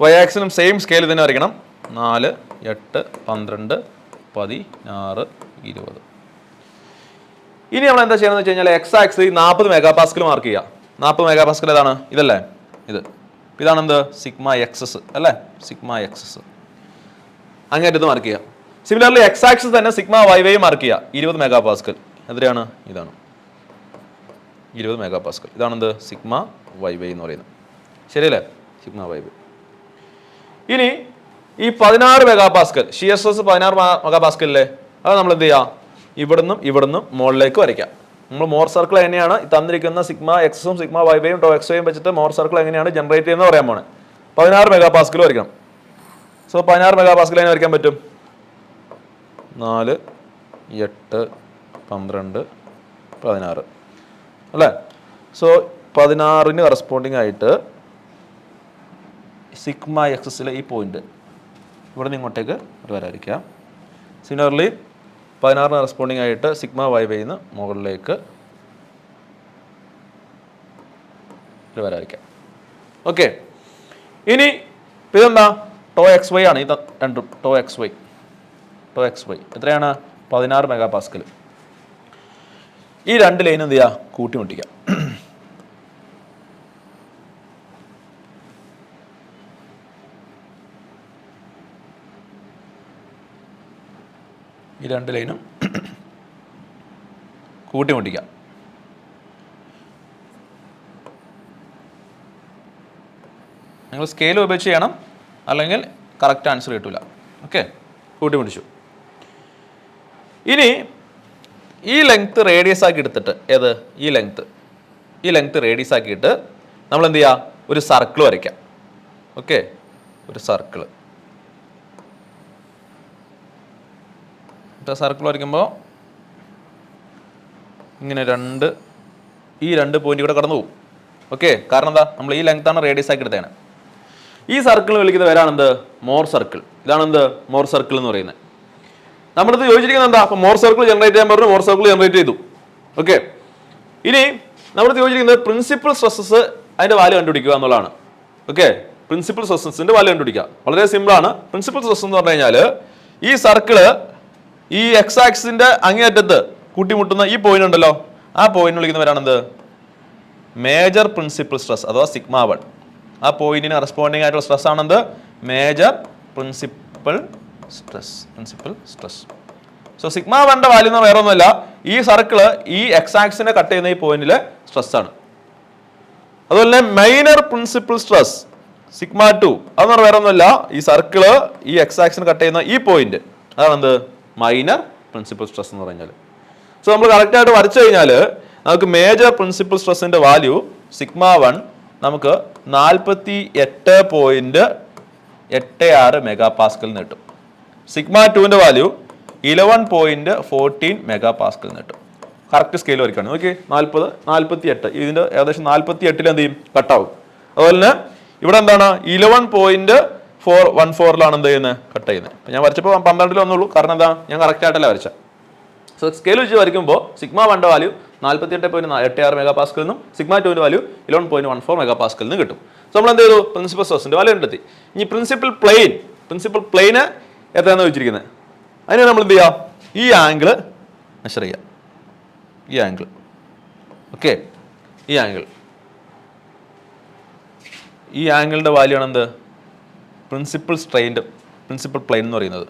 Y ആക്സിലും same scale തന്നെ വരയ്ക്കണം. 4, 8, 12, 16, 20. ഇനി നമ്മൾ എന്താ ചെയ്യണമെന്ന് വെച്ച് കഴിഞ്ഞാൽ എക്സ് ആക്സിൽ 40 മെഗാ പാസ്കൽ മാർക്ക് ചെയ്യുക. 40 മെഗാ പാസ്കൽ ഏതാണ്? ഇതല്ലേ, ഇതാണ് എന്ത്? സിഗ്മ എക്സസ് അല്ലേ, സിഗ്മ എക്സസ്. അങ്ങേറ്റത്ത് മാർക്ക് ചെയ്യുക. സിമിലർലി എക്സ് ആക്സിസ് തന്നെ സിഗ്മ വൈ വൈ മാർക്ക് ചെയ്യുക. 20 മെഗാ പാസ്കൽ. എത്രയാണ്? ഇതാണ് 20 മെഗാ പാസ്കൽ. ഇതാണെന്ത്? സിഗ്മ വൈ വൈ എന്ന് പറയുന്നത്. ശരിയല്ലേ? Sigma Y Y. ഇനി ഈ 16 mega pascal shear stress 16 mega pascal അല്ലേ, അത് നമ്മൾ എന്ത് ചെയ്യുക? ഇവിടുന്നും മുകളിലേക്ക് വരയ്ക്കാം. നമ്മൾ മോർ സർക്കിൾ എങ്ങനെയാണ് തന്നിരിക്കുന്ന സിഗ്മ എക്സും സിഗ്മ വൈ വൈയും ടോ എക്സ് വൈയും വെച്ചിട്ട് മോർ സർക്കിൾ എങ്ങനെയാണ് ജനറേറ്റ് ചെയ്യുന്നത് പറയാൻ പോണേ. 16 മെഗാ പാസ്കൽ വരയ്ക്കണം. സോ 16 മെഗാ പാസ്കൽ എങ്ങനെ വരയ്ക്കാൻ പറ്റും? 4, 8, 12, 16 അല്ലേ. സോ 16-ന് കറസ്പോണ്ടിങ് ആയിട്ട് സിഗ്മ എക്സസിലെ ഈ പോയിന്റ് ഇവിടെ നിന്ന് ഇങ്ങോട്ടേക്ക് ഒരു വരയ്ക്കാം. സിമിലർലി 16-ന് കറസ്പോണ്ടിങ് ആയിട്ട് സിഗ്മ വൈ വൈന്ന് മുകളിലേക്ക് ഒരു വരയ്ക്കാം. ഓക്കെ. ഇനി ഇതെന്താ? ടോ എക്സ് വൈ ആണ്. ഇത് രണ്ടും ടോ എക്സ് വൈ എത്രയാണ്? 16 മെഗാ പാസ്കൽ. ഈ രണ്ട് ലൈൻ എന്ത് ചെയ്യുക? കൂട്ടിമുട്ടിക്കാം. ഈ രണ്ട് ലൈനും കൂട്ടിമുട്ടിക്കാം. നിങ്ങൾ സ്കെയിൽ ഉപയോഗിച്ച് ചെയ്യണം, അല്ലെങ്കിൽ കറക്റ്റ് ആൻസർ കിട്ടില്ല. ഓക്കെ. കൂട്ടിമുട്ടിച്ചു. ഇനി ഈ ലെങ്ത് റേഡിയസ് ആക്കി എടുത്തിട്ട് ഈ ലെങ്ത് റേഡിയസ് ആക്കിയിട്ട് നമ്മൾ എന്ത് ചെയ്യുക? ഒരു സർക്കിൾ വരയ്ക്കാം. ഓക്കെ. ഒരു സർക്കിൾ വരയ്ക്കുമ്പോൾ ഇങ്ങനെ ഈ രണ്ട് പോയിന്റ് കൂടെ കടന്നു പോകും. ഓക്കെ. കാരണം എന്താ? നമ്മൾ ഈ ലെങ്താണ് റേഡിയസ് ആക്കി എടുത്തതാണ്. ഈ സർക്കിൾ വിളിക്കുന്ന പേരാണെന്ത്? Mohr circle. ഇതാണെന്ത്? മോർ സർക്കിൾ എന്ന് പറയുന്നത്. നമ്മളിത് ചോദിച്ചിരിക്കുന്നത് എന്താ? അപ്പോൾ മോർ സർക്കിൾ ജനറേറ്റ് ചെയ്യാൻ പറഞ്ഞു, മോർ സർക്കിൾ ജനറേറ്റ് ചെയ്തു. ഓക്കെ. ഇനി നമ്മളിത് ചോദിച്ചിരിക്കുന്നത് പ്രിൻസിപ്പൽ സ്ട്രെസ്സസ് അതിൻ്റെ വാല്യൂ കണ്ടുപിടിക്കുക എന്നുള്ളതാണ്. ഓക്കെ. പ്രിൻസിപ്പൽ സ്ട്രെസ്സസിൻ്റെ വാല്യൂ കണ്ടുപിടിക്കുക വളരെ സിമ്പിളാണ്. പ്രിൻസിപ്പൽ സ്ട്രെസ് എന്ന് പറഞ്ഞു കഴിഞ്ഞാൽ ഈ സർക്കിള് ഈ എക്സ് ആക്സിന്റെ അങ്ങേയറ്റത്ത് കൂട്ടിമുട്ടുന്ന ഈ പോയിന്റ് ഉണ്ടല്ലോ, ആ പോയിന്റ് വിളിക്കുന്നവരാണെന്ത്? മേജർ പ്രിൻസിപ്പൽ സ്ട്രെസ് അഥവാ സിഗ്മ 1. ആ പോയിന്റിന് കറസ്പോണ്ടിങ് ആയിട്ടുള്ള സ്ട്രെസ് ആണെന്ത്? Major principal stress. So sigma 1ന്റെ വാല്യൂ എന്ന് വേറെ ഒന്നുമല്ല, ഈ സർക്കിള് ഈ എക്സ് ആക്സിനെ കട്ട് ചെയ്യുന്ന ഈ പോയിന്റിലെ സ്ട്രെസ് ആണ്. അതുപോലെ തന്നെ മൈനർ പ്രിൻസിപ്പൽ സ്ട്രെസ് സിഗ്മ 2 അതെന്ന് പറഞ്ഞാൽ വേറെ ഒന്നുമല്ല, ഈ സർക്കിള് ഈ എക്സ് ആക്സിനെ കട്ട് ചെയ്യുന്ന ഈ പോയിന്റ് അതാണെന്ത്? മൈനർ പ്രിൻസിപ്പൽ സ്ട്രെസ് എന്ന് പറഞ്ഞാൽ. സോ നമ്മൾ കറക്റ്റായിട്ട് വരച്ചു കഴിഞ്ഞാൽ നമുക്ക് മേജർ പ്രിൻസിപ്പൽ സ്ട്രെസ്സിന്റെ വാല്യൂ സിഗ്മ 1 നമുക്ക് 48.86 മെഗാ പാസ്കൽ കിട്ടും. സിഗ്മ 2ന്റെ വാല്യൂ 11.14 മെഗാ പാസ്കൽ കിട്ടും. കറക്റ്റ് സ്കെയിൽ വരയ്ക്കാണ്. ഓക്കെ. 40, 48 ഇതിന്റെ ഏകദേശം 48 എന്ത് ചെയ്യും? കട്ടാവും. അതുപോലെ തന്നെ ഇവിടെ എന്താണ്? 11.414 എന്ത് ചെയ്യുന്നത്? കട്ട് ചെയ്യുന്നത്. ഞാൻ വരച്ചപ്പോൾ 12 വന്നുള്ളൂ. കാരണം എന്താ? ഞാൻ കറക്റ്റ് ആയിട്ടല്ല വരച്ച. സോ സ്കെയിൽ വെച്ച് വരയ്ക്കുമ്പോൾ സിഗ്മ 1ന്റെ വാല്യൂ 48.86 മെഗാ പാസ്കൽ നിന്നും സിഗ്മ 2ന്റെ വാല്യൂ 11.14 മെഗാ പാസ്കൽ നിന്നും കിട്ടും. സോ നമ്മൾ എന്ത് ചെയ്തു? പ്രിൻസിപ്പൽ സ്ട്രെസ്സിന്റെ വാല്യൂ കണ്ടെത്തി. ഇനി പ്രിൻസിപ്പൽ പ്ലെയിന് എത്രയാണെന്ന് വെച്ചിരിക്കുന്നത്? അതിന് നമ്മൾ എന്ത് ചെയ്യുക? ഈ ആംഗിൾ മെഷർ ചെയ്യുക. ഈ ആംഗിൾ. ഓക്കെ. ഈ ആംഗിളിന്റെ വാല്യൂ ആണ് എന്ത്? പ്രിൻസിപ്പൽ പ്ലെയിൻ എന്ന് പറയുന്നത്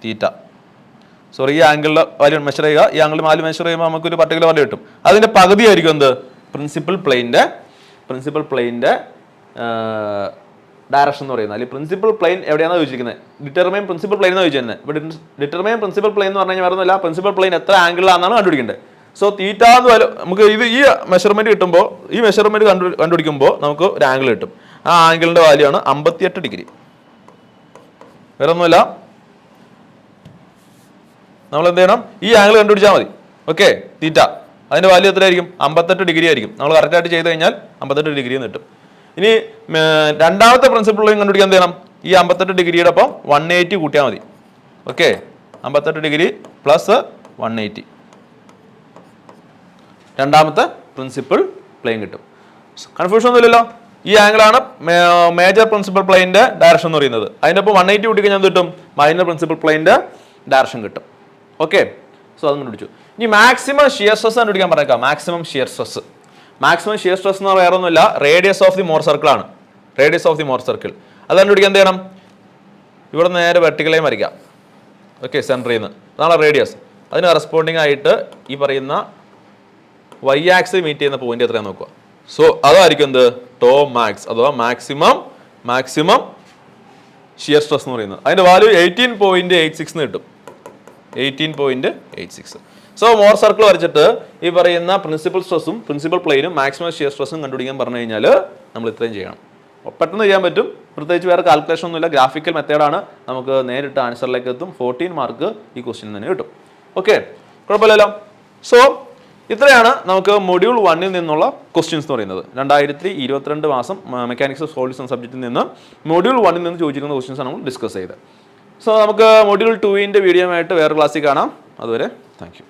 തീറ്റ. സോറി, ഈ ആംഗിളിലെ വാല്യൂ മെഷർ ചെയ്യുക. ഈ ആംഗിൾ വാല്യൂ മെഷർ ചെയ്യുമ്പോൾ നമുക്കൊരു പർട്ടിക്കുലർ വാല്യൂ കിട്ടും. അതിന്റെ പകുതി ആയിരിക്കും എന്ത്? പ്രിൻസിപ്പൽ പ്ലെയിൻ്റെ ഡയറക്ഷൻ എന്ന് പറയുന്നത്. അല്ലെങ്കിൽ പ്രിൻസിപ്പൽ പ്ലെയിൻ എവിടെയാണെന്ന് ചോദിച്ചിരിക്കുന്നത്, ഡിറ്റർമൈൻ പ്രിൻസിപ്പൽ പ്ലെയിൻ എന്ന് ചോദിച്ചിരുന്നത്. ഇപ്പോൾ ഡിറ്റർമൈൻ പ്രിൻസിപ്പൽ പ്ലെയിൻ എന്ന് പറഞ്ഞു കഴിഞ്ഞാൽ വരുന്നില്ല, പ്രിൻസിപ്പൽ പ്ലെയിൻ എത്ര ആംഗിളിലാണെന്നാണ് കണ്ടുപിടിക്കേണ്ടത്. സോ തീറ്റ എന്ന് വല്ല നമുക്ക് ഈ മെഷർമെന്റ് കിട്ടുമ്പോൾ, ഈ മെഷർമെന്റ് കണ്ടുപിടിക്കുമ്പോൾ നമുക്ക് ഒരു ആംഗിൾ കിട്ടും. ആ ആംഗിളിന്റെ വാല്യൂ ആണ് 58 ഡിഗ്രി. വേറെ ഒന്നുമില്ല, നമ്മൾ എന്ത് ചെയ്യണം, ഈ ആംഗിൾ കണ്ടുപിടിച്ചാൽ മതി. ഓക്കെ, തീറ്റ അതിന്റെ വാല്യൂ എത്രയായിരിക്കും? 58 ഡിഗ്രി ആയിരിക്കും. നമ്മൾ കറക്റ്റായിട്ട് ചെയ്ത് കഴിഞ്ഞാൽ 58 ഡിഗ്രി എന്ന് കിട്ടും. ഇനി രണ്ടാമത്തെ പ്രിൻസിപ്പൽ പ്ലെയിൻ കണ്ടുപിടിക്കാൻ എന്ത് ചെയ്യണം? ഈ 58 ഡിഗ്രിയുടെ ഒപ്പം 180 കൂട്ടിയാൽ മതി. ഓക്കെ, 58 ഡിഗ്രി പ്ലസ് 180, രണ്ടാമത്തെ പ്രിൻസിപ്പൽ പ്ലെയിൻ കിട്ടും. കൺഫ്യൂഷൻ ഒന്നുമില്ലല്ലോ. ഈ ആംഗിളാണ് മേജർ പ്രിൻസിപ്പൽ പ്ലെയിൻ്റെ ഡയറക്ഷൻ എന്ന് പറയുന്നത്. അതിൻ്റെ ഒപ്പം 180 കൂട്ടിക്കഴിഞ്ഞാൽ എന്ത് കിട്ടും? മൈനർ പ്രിൻസിപ്പൽ പ്ലെയിൻ്റെ ഡയറക്ഷൻ കിട്ടും. ഓക്കെ, സോ അത് കണ്ടുപിടിച്ചു. ഇനി മാക്സിമം ഷിയർ സ്ട്രെസ് കണ്ടുപിടിക്കാൻ പറഞ്ഞേക്കാം. മാക്സിമം ഷിയർ സ്ട്രെസ് എന്ന് വേറെ ഒന്നുമില്ല, radius of the Mohr circle ആണ്. Radius of the Mohr circle അത് കണ്ടുപിടിക്കാൻ എന്ത് ചെയ്യണം? ഇവിടെ നേരെ വെർട്ടിക്കലായി വരയ്ക്കാം. ഓക്കെ, സെൻറ്ററിൽ നിന്ന് അതാണ് റേഡിയസ്. അതിന് കറസ്പോണ്ടിങ് ആയിട്ട് ഈ പറയുന്ന വൈ ആക്സിൽ മീറ്റ് ചെയ്യുന്ന പോയിന്റ് എത്രയാണെന്ന് നോക്കുക. സോ അതായിരിക്കും എന്ത്? ടോ മാക്സ് അഥവാ മാക്സിമം ഷിയർ സ്ട്രെസ് എന്ന് പറയുന്നത്. അതിന്റെ വാല്യൂ 18.86 എന്ന് കിട്ടും. 18.86. സോ മോർ സർക്കിൾ വരച്ചിട്ട് ഈ പറയുന്ന പ്രിൻസിപ്പൽ സ്ട്രെസ്സും പ്രിൻസിപ്പൽ പ്ലെയിനും മാക്സിമം ഷിയർ സ്ട്രെസ്സും കണ്ടുപിടിക്കാൻ പറഞ്ഞു കഴിഞ്ഞാൽ നമ്മൾ ഇത്രയും ചെയ്യണം. പെട്ടെന്ന് ചെയ്യാൻ പറ്റും. പ്രത്യേകിച്ച് വേറെ കാൽക്കുലേഷൻ ഒന്നുമില്ല, ഗ്രാഫിക്കൽ മെത്തേഡാണ്. നമുക്ക് നേരിട്ട് ആൻസറിലേക്ക് എത്തും. 14 മാർക്ക് ഈ ക്വസ്റ്റ്യൻ തന്നെ കിട്ടും. ഓക്കെ, കുഴപ്പമില്ലല്ലോ. സോ ഇത്രയാണ് നമുക്ക് മൊഡ്യൂൾ 1 നിന്നുള്ള ക്വസ്റ്റ്യൻസ് എന്ന് പറയുന്നത്. 2022 മാസം മെക്കാനിക്സ് ഓഫ് സോളിഡ്സ് എന്ന സബ്ജക്റ്റിൽ നിന്ന് മൊഡ്യൂൾ 1 നിന്ന് ചോദിച്ചിരിക്കുന്ന ക്വസ്റ്റ്യൻസ് ആണ് നമ്മൾ ഡിസ്കസ് ചെയ്തത്. സോ നമുക്ക് മൊഡ്യൂൾ 2 വീഡിയോ ആയിട്ട് വേറെ ക്ലാസ്സിൽ കാണാം. അതുവരെ താങ്ക് യു.